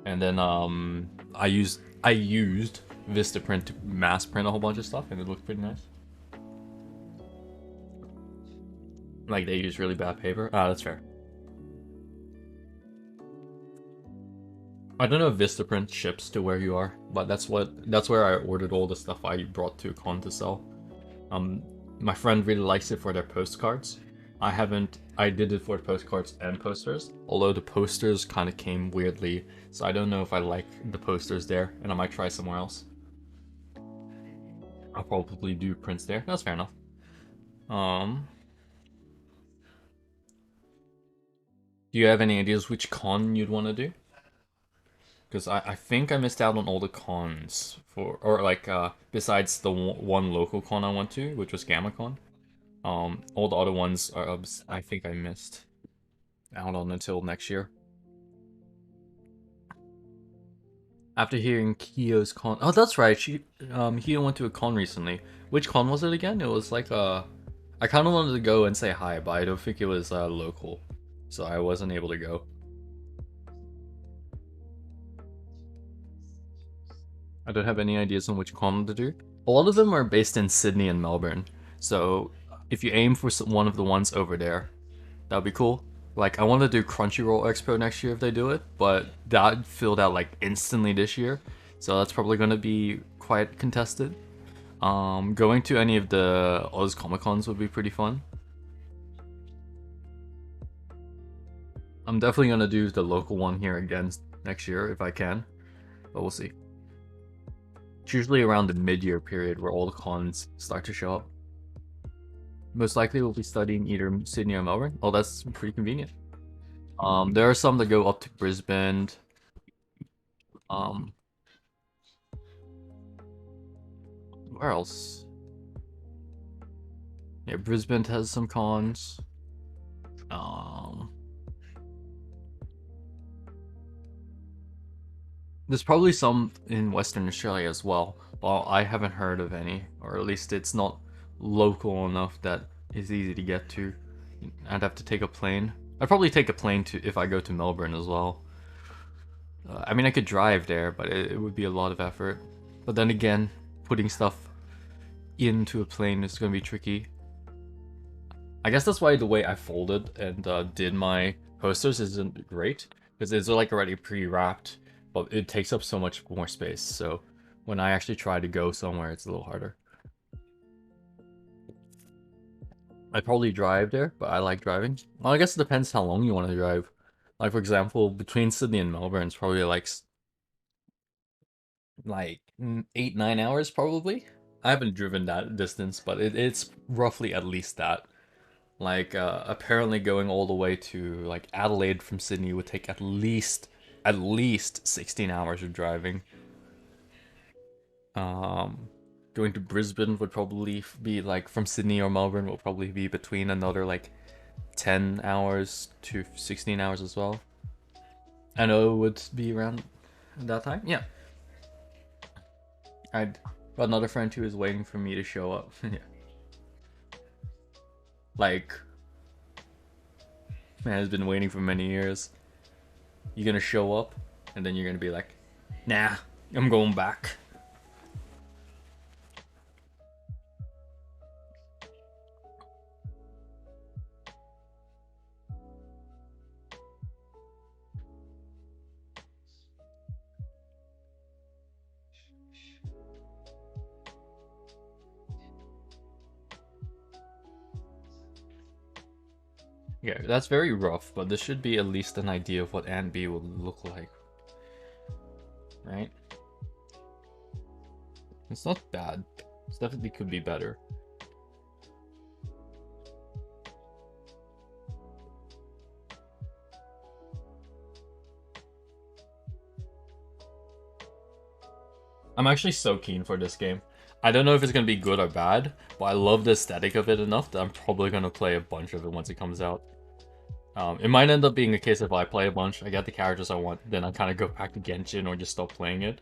A: And then I used Vistaprint to mass print a whole bunch of stuff, and it looked pretty nice. Like they use really bad paper. Ah, that's fair. I don't know if Vistaprint ships to where you are, but that's where I ordered all the stuff I brought to con to sell. Um, my friend really likes it for their postcards. I haven't. I did it for postcards and posters, although the posters kind of came weirdly, so I don't know if I like the posters there, and I might try somewhere else. I'll probably do prints there. That's fair enough. Um, do you have any ideas which con you'd want to do? Because I think I missed out on all the cons for, or like, besides the one local con I went to, which was GammaCon. All the other ones are, I think I missed out on until next year. After hearing Kyo's con, oh, that's right. Kyo went to a con recently. Which con was it again? It was like I kind of wanted to go and say hi, but I don't think it was local, so I wasn't able to go. I don't have any ideas on which con to do. A lot of them are based in Sydney and Melbourne, so if you aim for one of the ones over there, that'd be cool. Like, I want to do Crunchyroll Expo next year if they do it, but that filled out like instantly this year, so that's probably going to be quite contested. Going to any of the Oz Comic Cons would be pretty fun. I'm definitely going to do the local one here again next year if I can, but we'll see. It's usually around the mid-year period where all the cons start to show up. Most likely we'll be studying either Sydney or Melbourne. Oh, that's pretty convenient. There are some that go up to Brisbane. Where else? Yeah, Brisbane has some cons. There's probably some in Western Australia as well. Well, I haven't heard of any, or at least it's not local enough that is easy to get to. I'd have to take a plane. I'd probably take a plane to if I go to Melbourne as well. I mean, I could drive there, but it would be a lot of effort. But then again, putting stuff into a plane is going to be tricky. I guess that's why the way I folded and did my posters isn't great, because it's like already pre-wrapped, but it takes up so much more space. So when I actually try to go somewhere, it's a little harder. I'd probably drive there, but I like driving. Well, I guess it depends how long you want to drive. Like, for example, between Sydney and Melbourne, it's probably like 8-9 hours probably. I haven't driven that distance, but it's roughly at least that. Like, apparently going all the way to like Adelaide from Sydney would take at least 16 hours of driving. Going to Brisbane would probably be like from Sydney or Melbourne will probably be between another like 10 hours to 16 hours as well. I know it would be around that time. Yeah. I'd got another friend who is waiting for me to show up. Yeah. Like, man has been waiting for many years. You're gonna show up, and then you're gonna be like, nah, I'm going back. Yeah, that's very rough, but this should be at least an idea of what Anne B would look like. Right? It's not bad. It definitely could be better. I'm actually so keen for this game. I don't know if it's gonna be good or bad, but I love the aesthetic of it enough that I'm probably gonna play a bunch of it once it comes out. It might end up being a case if I play a bunch, I get the characters I want, then I kind of go back to Genshin or just stop playing it.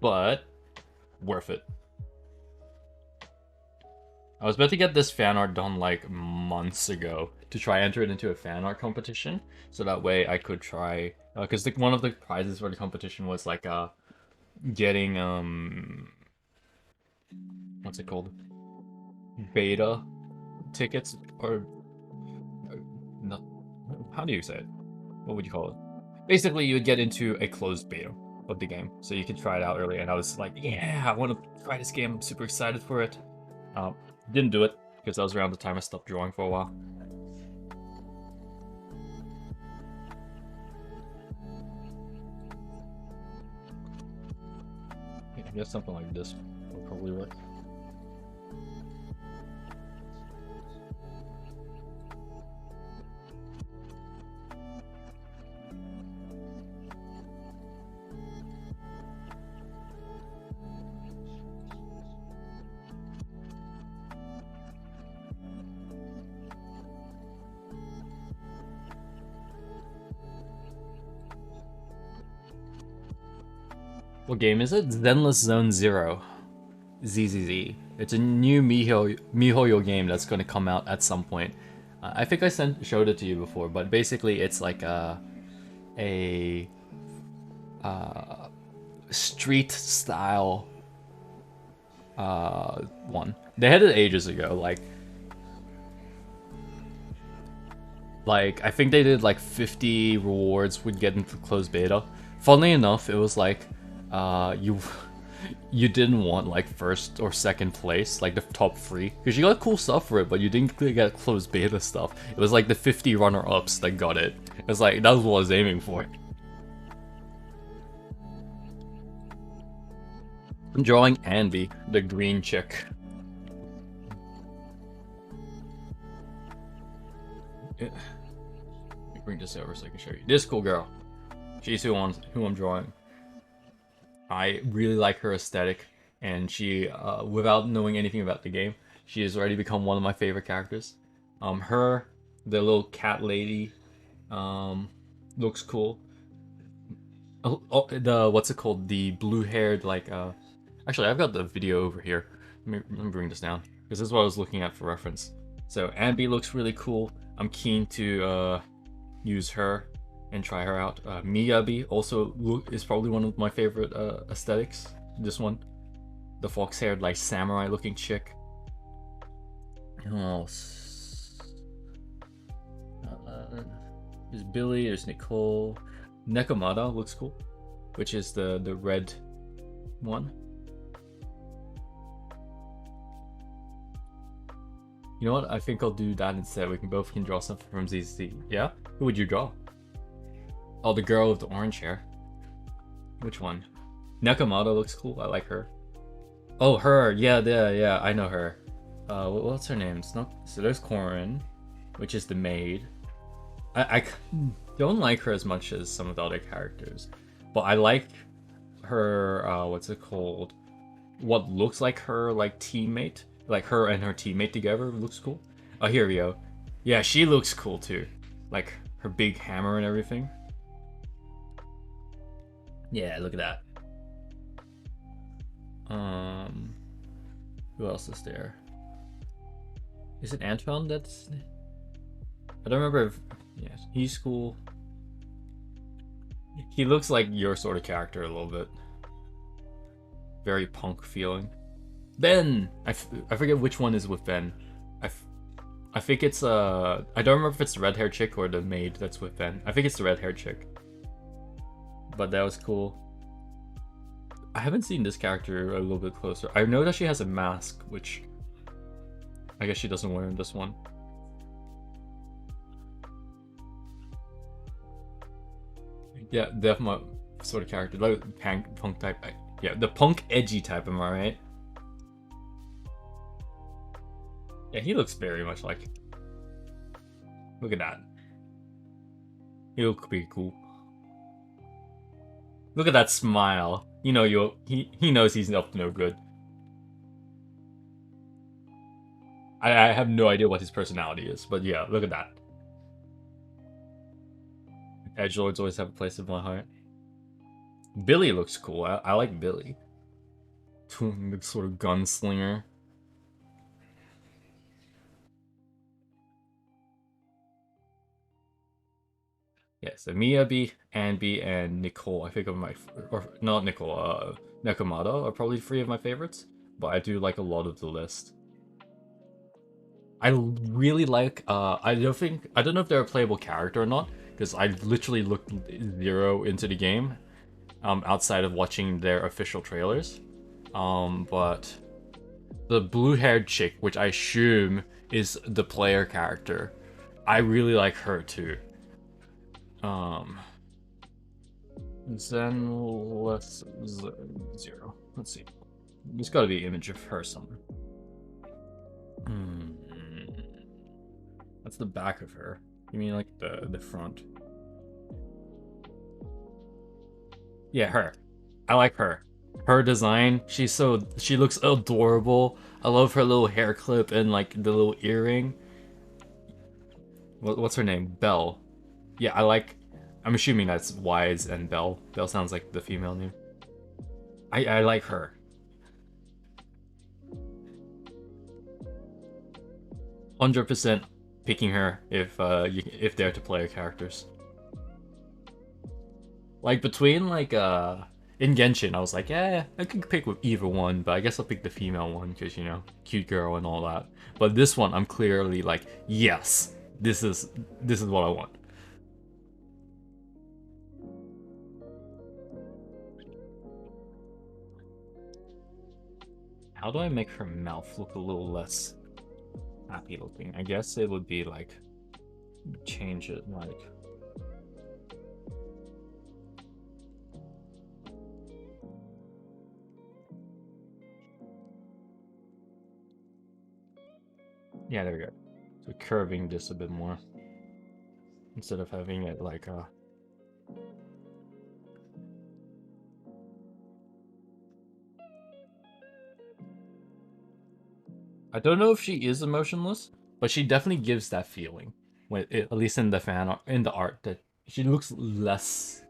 A: But worth it. I was about to get this fan art done like months ago to try enter it into a fan art competition, so that way I could try because one of the prizes for the competition was like getting what's it called, beta tickets or not, how do you say it? What would you call it? Basically, you would get into a closed beta of the game, so you could try it out early. And I was like, yeah, I want to try this game. I'm super excited for it. Didn't do it because that was around the time I stopped drawing for a while. Yeah, I guess something like this would probably work. What game is it? Zenless Zone Zero. ZZZ. It's a new MiHoYo game that's going to come out at some point. I think I showed it to you before, but basically it's like a street style one. They had it ages ago, like I think they did like 50 rewards would get into closed beta. Funnily enough, it was like you didn't want like first or second place, like the top 3, because you got cool stuff for it, but you didn't get closed beta stuff. It was like the 50 runner-ups that got it. It's like that was what I was aiming for. I'm drawing Anby, the green chick. Yeah. Let me bring this over so I can show you. This cool girl. She's who I'm drawing. I really like her aesthetic, and she, without knowing anything about the game, she has already become one of my favorite characters. Her, the little cat lady, looks cool. The what's it called? The blue-haired, like, actually, I've got the video over here. Let me bring this down, because this is what I was looking at for reference. So Anby looks really cool. I'm keen to use her and try her out. Miyabi also is probably one of my favorite aesthetics. This one, the fox-haired, like samurai-looking chick. Who else? There's Billy. There's Nicole. Nekomata looks cool, which is the red one. You know what? I think I'll do that instead. We both can draw something from ZZ. Yeah? Who would you draw? Oh, the girl with the orange hair. Which one? Nekomata looks cool. I like her. Oh, her. Yeah. I know her. What's her name? It's not. So there's Corin, which is the maid. I don't like her as much as some of the other characters, but I like her. What's it called? What looks like her like teammate, like her and her teammate together looks cool. Oh, here we go. Yeah, she looks cool too. Like her big hammer and everything. Yeah, look at that. Who else is there? Is it Antoine that's... I don't remember if... Yes, he's cool. He looks like your sort of character a little bit. Very punk feeling. Ben! I forget which one is with Ben. I think it's I don't remember if it's the red-haired chick or the maid that's with Ben. I think it's the red-haired chick. But that was cool. I haven't seen this character a little bit closer. I know that she has a mask, which I guess she doesn't wear in this one. Yeah, that's my sort of character, like punk type. Yeah, the punk edgy type, am I right? Yeah, he looks very much like... Look at that. He looks pretty cool. Look at that smile. You know, he knows he's up to no good. I have no idea what his personality is, but yeah, look at that. Edgelords always have a place in my heart. Billy looks cool. I like Billy. The sort of gunslinger. Yeah, so Miyabi, Anbi, and Nicole. I think of my, or not Nicole, Nekomata are probably three of my favorites, but I do like a lot of the list. Really like, I don't know if they're a playable character or not, because I literally looked zero into the game, outside of watching their official trailers. But the blue-haired chick, which I assume is the player character, I really like her too. Um, Zenless Zero. Let's see. There's got to be an image of her somewhere. Hmm. That's the back of her. You mean like the front? Yeah, her. I like her. Her design. She looks adorable. I love her little hair clip and like the little earring. What's her name? Belle. Yeah, I like. I'm assuming that's Wise and Belle. Belle sounds like the female name. I like her. 100% picking her if they're to player characters. Like between like in Genshin, I was like, yeah, I could pick with either one, but I guess I'll pick the female one because you know, cute girl and all that. But this one, I'm clearly like, yes, this is what I want. How do I make her mouth look a little less happy looking? I guess it would be like change it like. Yeah, there we go. So curving this a bit more instead of having it like I don't know if she is emotionless, but she definitely gives that feeling. At least in the fan art, in the art, that she looks less,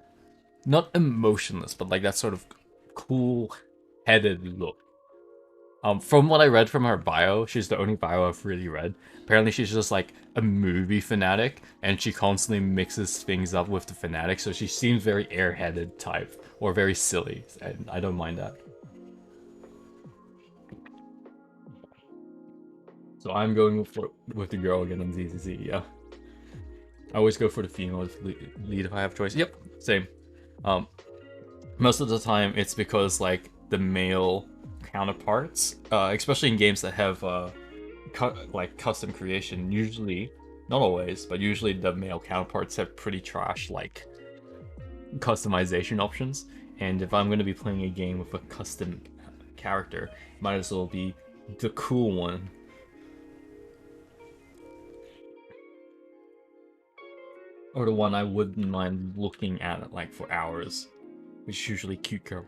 A: not emotionless, but like that sort of cool-headed look. From what I read from her bio, she's the only bio I've really read. Apparently, she's just like a movie fanatic, and she constantly mixes things up with the fanatic. So she seems very airheaded type or very silly, and I don't mind that. So I'm going with the girl again on ZZZ. Yeah, I always go for the female lead if I have choice. Yep, same. Um, Most of the time it's because like the male counterparts, especially in games that have like custom creation, usually, not always, but usually the male counterparts have pretty trash like customization options. And if I'm going to be playing a game with a custom character, might as well be the cool one. Or the one I wouldn't mind looking at like for hours, which is usually cute girl.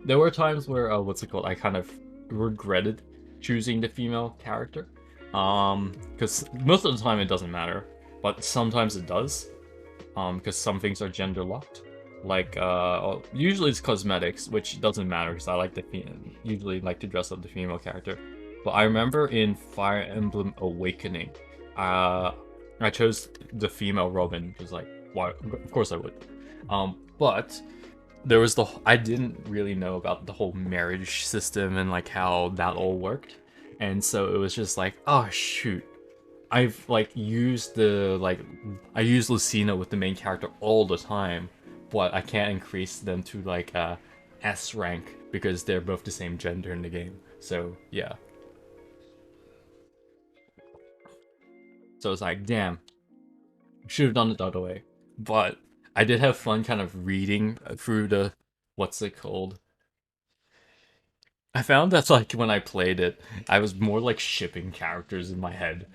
A: There were times where what's it called? I kind of regretted choosing the female character, because most of the time it doesn't matter, but sometimes it does, because some things are gender locked. Like usually it's cosmetics, which doesn't matter because I like usually like to dress up the female character. But I remember in Fire Emblem Awakening, uh, I chose the female Robin because like why? Of course I would. But there was I didn't really know about the whole marriage system and like how that all worked. And so it was just like, oh shoot. I've like used I use Lucina with the main character all the time, but I can't increase them to like S rank because they're both the same gender in the game. So yeah. So it's like, damn, should have done it the other way. But I did have fun kind of reading through the what's it called? I found that like when I played it, I was more like shipping characters in my head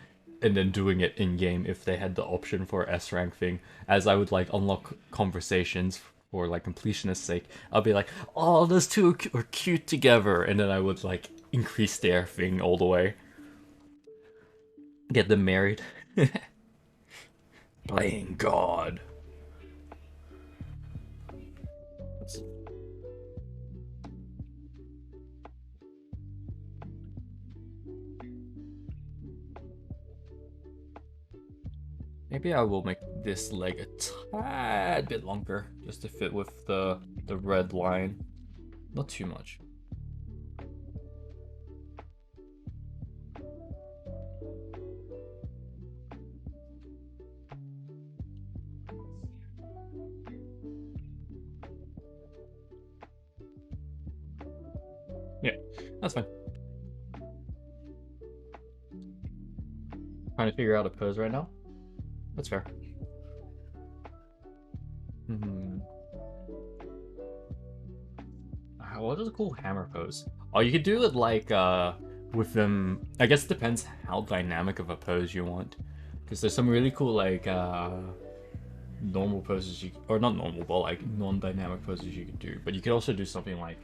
A: and then doing it in game if they had the option for S rank thing, as I would like unlock conversations for like completionist sake. I'll be like, oh, those two are cute together, and then I would like increase their thing all the way, get them married. Playing God. maybe I will make this leg a tad bit longer just to fit with the red line. Not too much. Yeah, that's fine. Trying to figure out a pose right now. That's fair. Hmm. What is a cool hammer pose? Oh, you could do it like with them. I guess it depends how dynamic of a pose you want. Because there's some really cool like normal poses you or not normal, but like non-dynamic poses you can do. But you could also do something like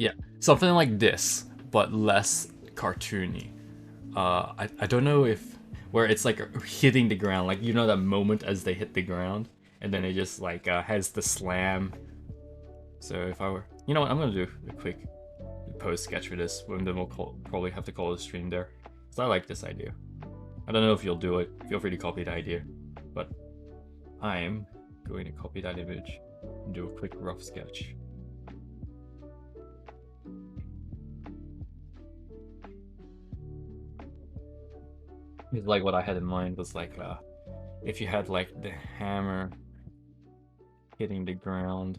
A: yeah, something like this, but less cartoony. I don't know if where it's like hitting the ground, like you know that moment as they hit the ground, and then it just like has the slam. So if I were, you know what, I'm gonna do a quick post sketch for this, and then we'll probably have to call the stream there. So I like this idea. I don't know if you'll do it. Feel free to copy the idea, but I'm going to copy that image and do a quick rough sketch. It's like what I had in mind was like if you had like the hammer hitting the ground,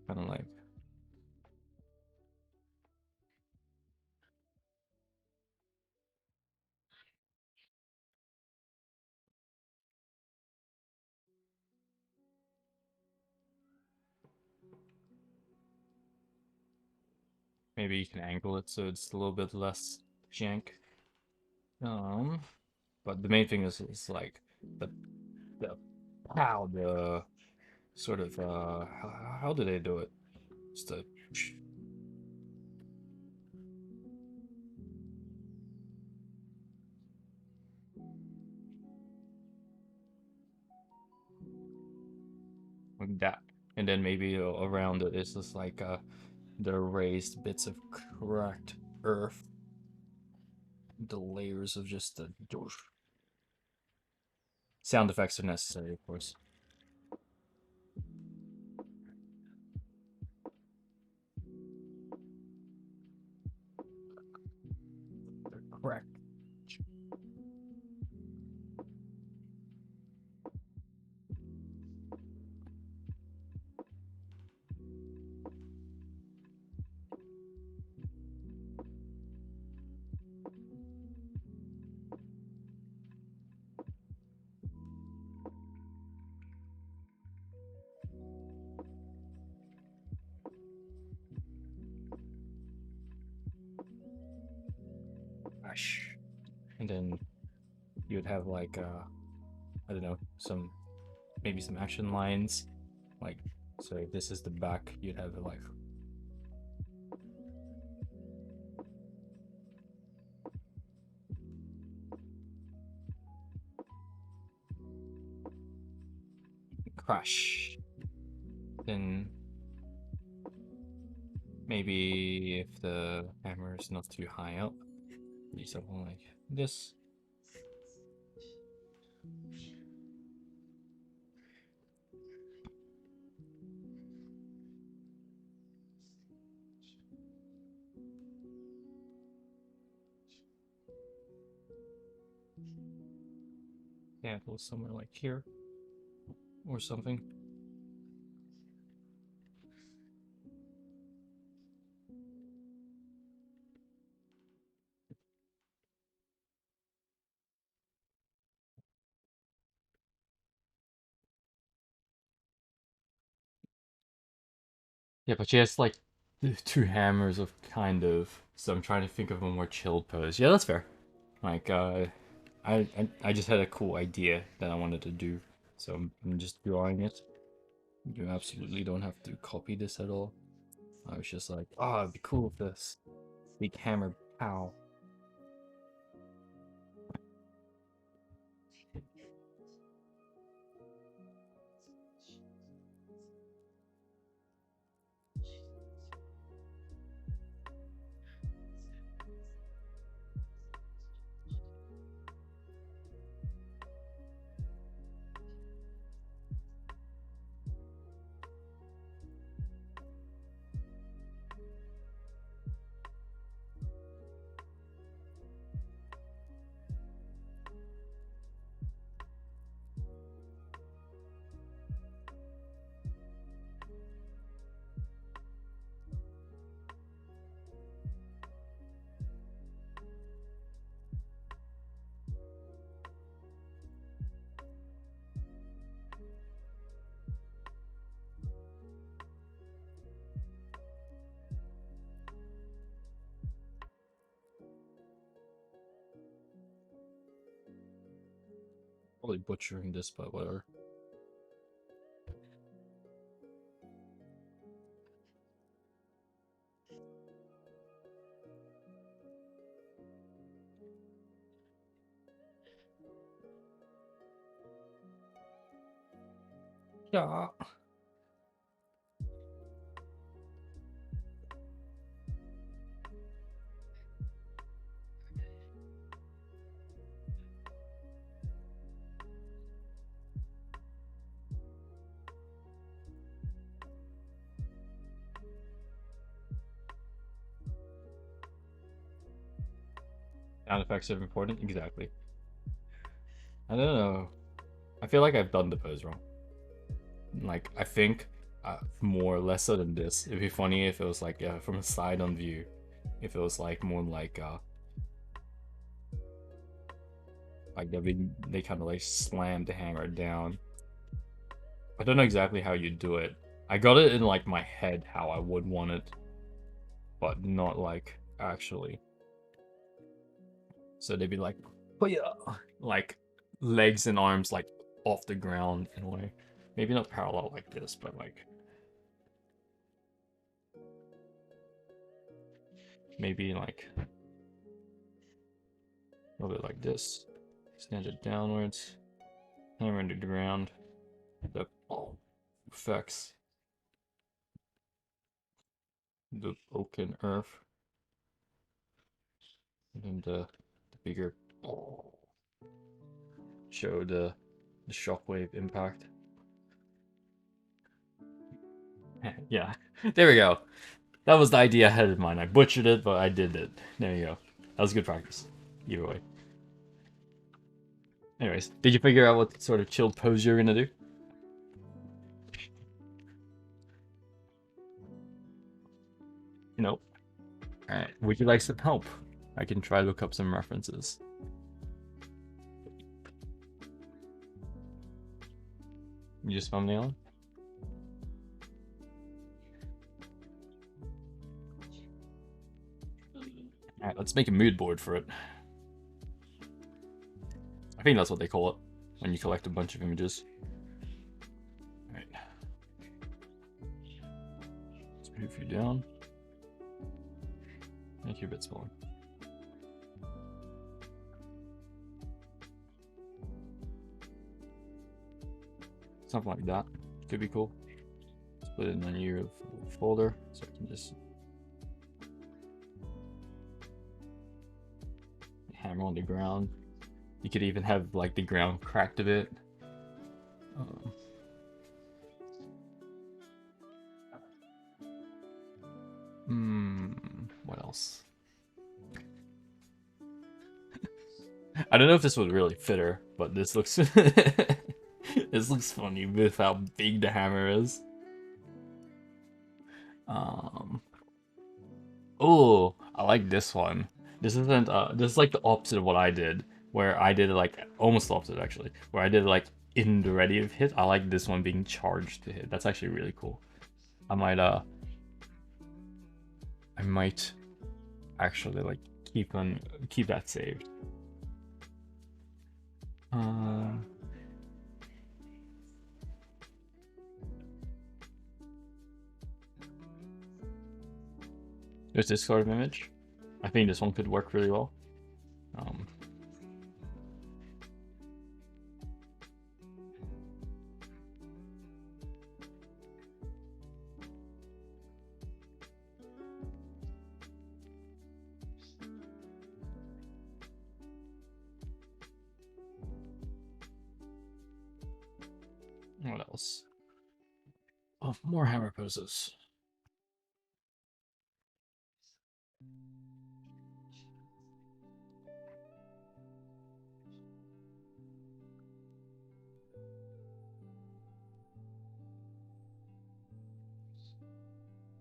A: kind of like maybe you can angle it so it's a little bit less jank. But the main thing is like the the how the sort of how do they do it? Just a like that, and then maybe around it is just like the raised bits of cracked earth, the layers of just the sound effects are necessary, of course. Correct. Gosh. And then you'd have like I don't know, some maybe some action lines, like so if this is the back, you'd have like crash. Then maybe if the hammer is not too high up, do something like this. Yeah, it was somewhere like here or something. Yeah, but she has like two hammers of kind of. So I'm trying to think of a more chilled pose. Yeah, that's fair. Like I just had a cool idea that I wanted to do, so I'm just drawing it. You absolutely don't have to copy this at all. I was just like, oh, it'd be cool if this big hammer, pow. Probably butchering this, but whatever. Yeah. Sound effects are important? Exactly. I don't know. I feel like I've done the pose wrong. Like, I think more or less so than this. It'd be funny if it was like from a side on view. If it was like more like they kind of like slam the hammer down. I don't know exactly how you do it. I got it in like my head how I would want it, but not like actually. So they'd be like, oh yeah, like legs and arms like off the ground in a way. Maybe not parallel like this, but like maybe like a little bit like this. Stand it downwards, hammer into the ground. The effects. The oaken earth. And then the bigger show the shockwave impact. Yeah, there we go. That was the idea I had in mind. I butchered it, but I did it. There you go. That was good practice. Either way. Anyways, did you figure out what sort of chilled pose you're gonna do? Nope. Alright, would you like some help? I can try to look up some references. You just thumbnail? Alright, let's make a mood board for it. I think that's what they call it when you collect a bunch of images. Alright. Let's move you down. Make you a bit smaller. Something like that. Could be cool. Let's put it in a new folder so I can just hammer on the ground. You could even have like the ground cracked a bit. What else? I don't know if this would really fit her, but this looks this looks funny with how big the hammer is. Oh, I like this one. This isn't this is like the opposite of what I did, where I did it like almost the opposite actually, where I did it like in the ready of hit. I like this one being charged to hit. That's actually really cool. I might actually like keep that saved. There's this sort of image. I think this one could work really well. What else? Oh, more hammer poses.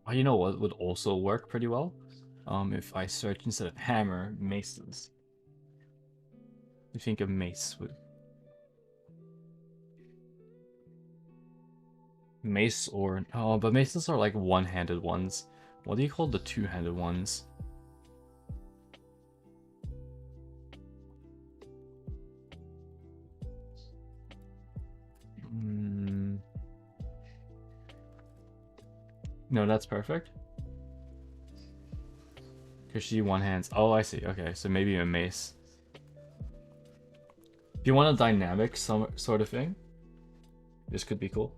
A: Oh, you know what would also work pretty well? If I search instead of hammer, maces. You think a mace would... Mace or... Oh, but maces are like one-handed ones. What do you call the two-handed ones? No, that's perfect. Because she one hands. Oh, I see. Okay, so maybe a mace. If you want a dynamic sort of thing, this could be cool.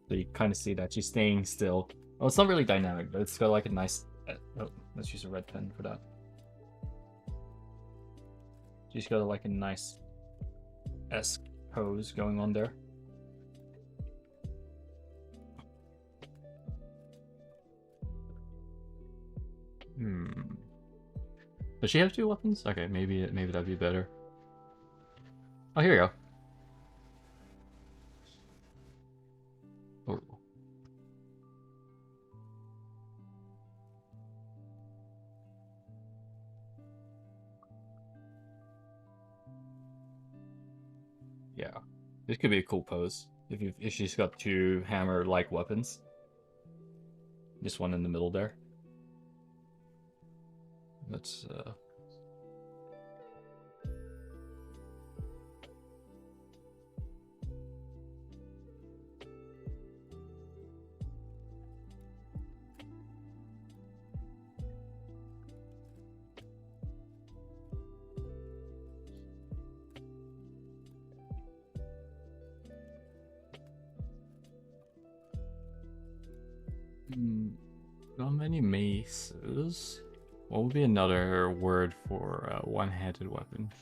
A: So you kind of see that she's staying still. Oh, it's not really dynamic, but it's got like a nice... Oh, let's use a red pen for that. She's got like a nice esque pose going on there. Does she have 2 weapons? Okay, maybe that'd be better. Oh, here we go. Oh. Yeah, this could be a cool pose if she's got 2 hammer-like weapons. Just one in the middle there. Let's not many maces. What would be another word for a one-handed weapon?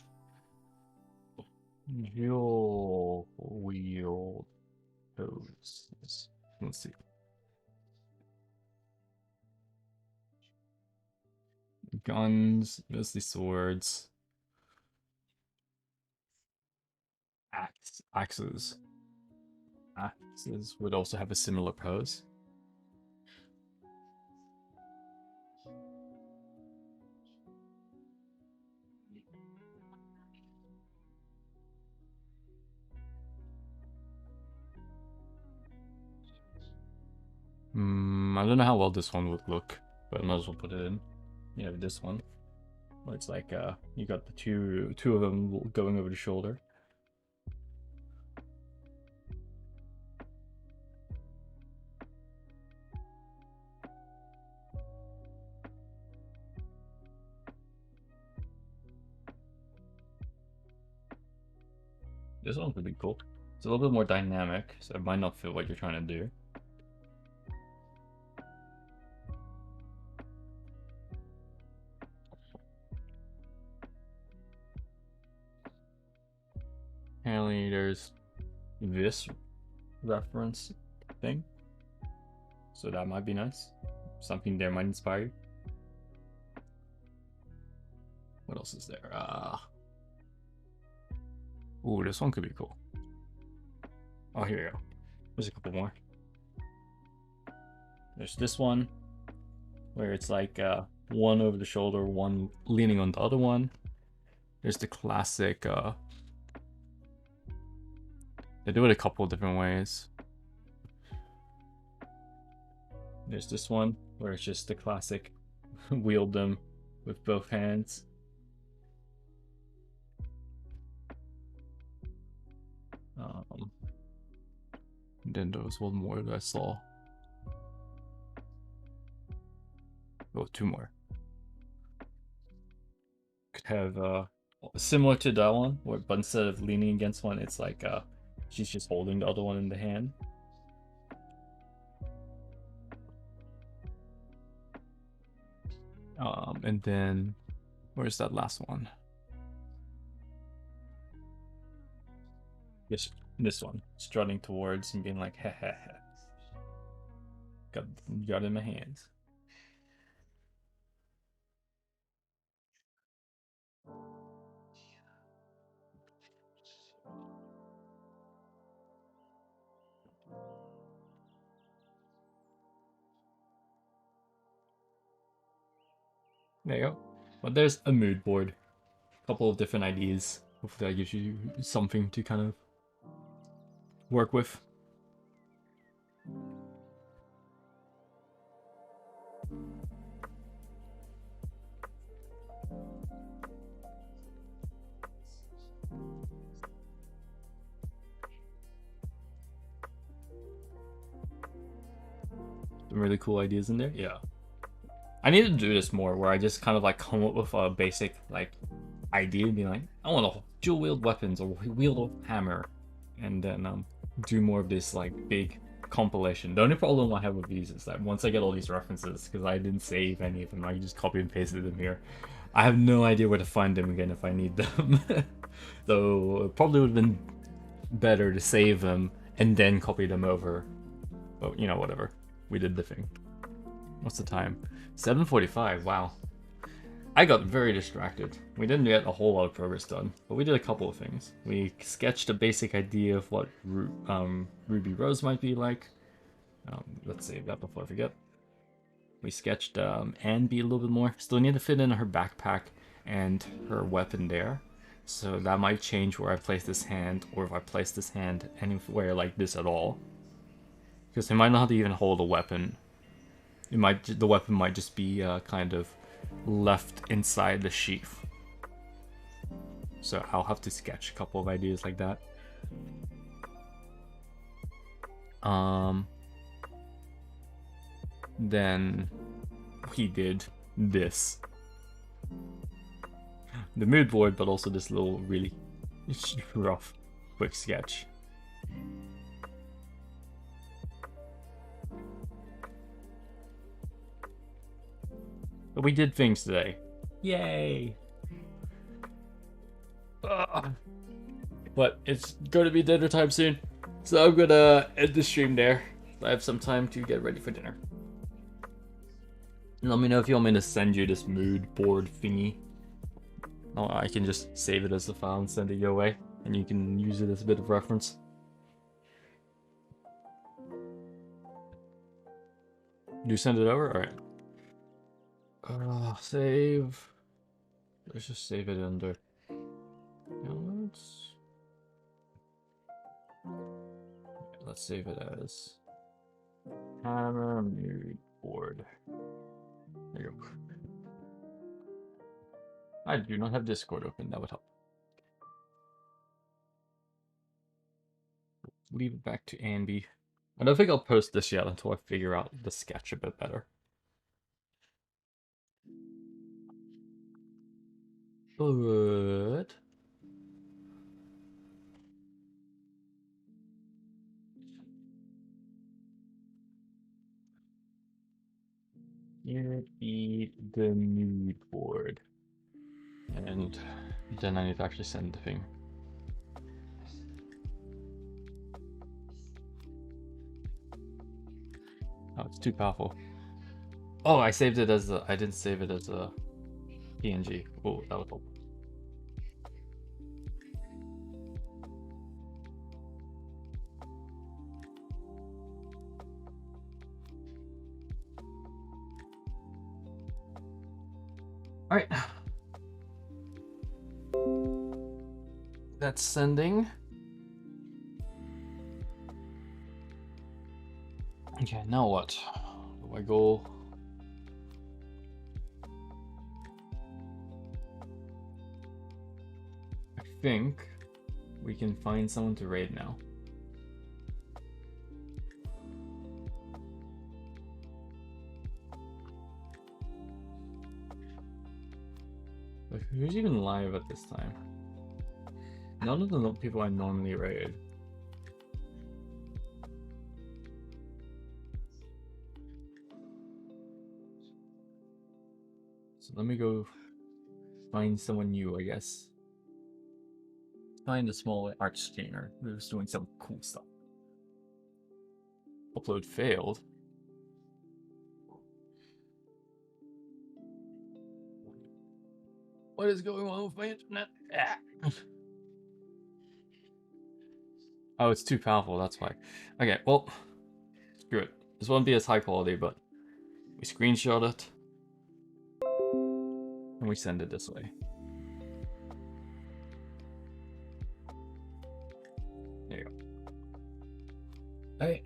A: Dual wield pose. Let's see. Guns, mostly swords. Axes. Axes would also have a similar pose. I don't know how well this one would look, but I might as well put it in. You have this one, where it's like you got the two of them going over the shoulder. This one could be cool. It's a little bit more dynamic, so it might not fit what you're trying to do. Apparently there's this reference thing, so that might be nice. Something there might inspire you. What else is there? Ooh, this one could be cool. Oh, here we go. There's a couple more. There's this one, where it's like one over the shoulder, one leaning on the other one. There's the classic, they do it a couple of different ways. There's this one, where it's just the classic wield them with both hands. Then there was one more that I saw. Oh, 2 more. Could have similar to that one, but instead of leaning against one, it's like she's just holding the other one in the hand. And then where's that last one? Yes, this one, strutting towards and being like, ha ha ha. Got it in my hands. There you go. But there's a mood board. A couple of different ideas. Hopefully that gives you something to kind of work with. some really cool ideas in there. Yeah. I need to do this more, where I just kind of like come up with a basic like idea and be like, I want a dual wield weapons or wield a hammer, and then do more of this like big compilation. The only problem I have with these is that once I get all these references, because I didn't save any of them, I just copy and pasted them here. I have no idea where to find them again if I need them. So it probably would have been better to save them and then copy them over. But you know, whatever. We did the thing. What's the time? 7:45. Wow. I got very distracted. We didn't get a whole lot of progress done, but we did a couple of things. We sketched a basic idea of what Ruby Rose might be like. Let's save that before I forget. We sketched Anne a little bit more. Still need to fit in her backpack and her weapon there. So that might change where I place this hand, or if I place this hand anywhere like this at all. Because it might not even hold a weapon. The weapon might just be kind of left inside the sheath. So I'll have to sketch a couple of ideas like that. Then we did this. The mood board, but also this little really rough quick sketch. But we did things today. Yay! But it's going to be dinner time soon, so I'm gonna end the stream there. I have some time to get ready for dinner. And let me know if you want me to send you this mood board thingy. Oh, I can just save it as a file and send it your way, and you can use it as a bit of reference. Do you send it over? Alright. Save. Let's just save it under downloads. Let's save it as hammer mood board. There you go. I do not have Discord open, that would help. Leave it back to Anby. I don't think I'll post this yet until I figure out the sketch a bit better. But here be the mood board. And then I need to actually send the thing. Oh, it's too powerful. Oh, I saved it as a... I didn't save it as a ENG. Oh, that would help. Alright. That's sending. Okay, now what? Do I go? I think we can find someone to raid now. But who's even live at this time? None of the people I normally raid. So let me go find someone new, I guess. Find a small art streamer who's doing some cool stuff. Upload failed. What is going on with my internet? Oh, it's too powerful, that's why. Okay, well, screw it. This won't be as high quality, but we screenshot it. And we send it this way. There you go. Alright.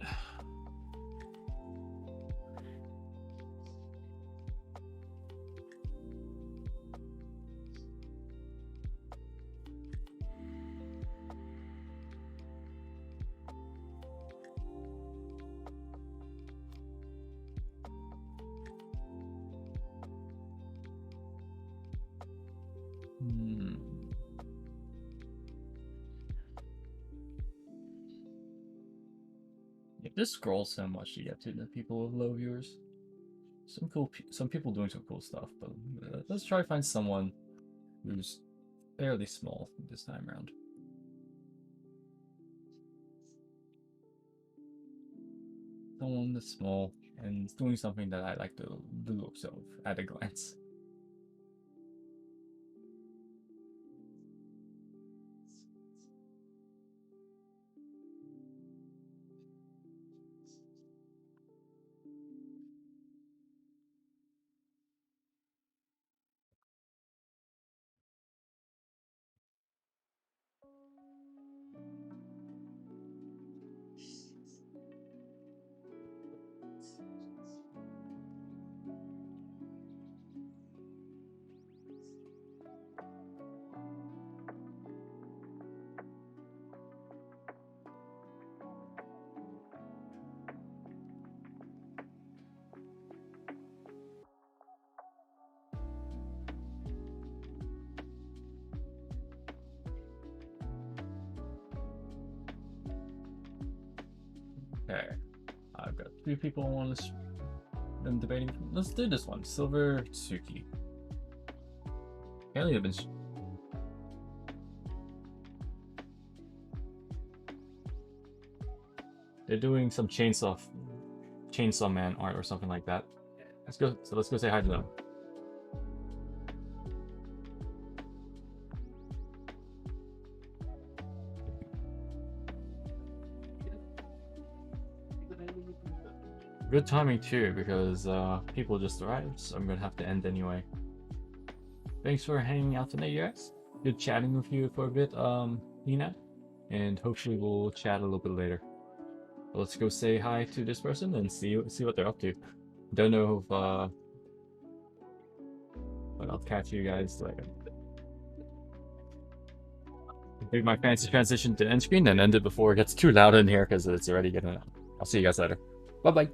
A: This scrolls so much to get to the people with low viewers. Some people doing some cool stuff, but let's try to find someone who's fairly small this time around. Someone that's small and doing something that I like the looks of at a glance. Okay, I've got 3 people on this. I'm debating. Let's do this one. Silver Tsuki. Apparently, I've been. They're doing some Chainsaw Man art or something like that. Let's go. So let's go say hi to them. Good timing too, because people just arrived, so I'm gonna have to end anyway. Thanks for hanging out tonight, you guys. Good chatting with you for a bit, Nina, and hopefully we'll chat a little bit later. But let's go say hi to this person and see what they're up to. Don't know if but I'll catch you guys later. Do my fancy transition to end screen and end it before it gets too loud in here because it's already getting. I'll see you guys later. Bye bye.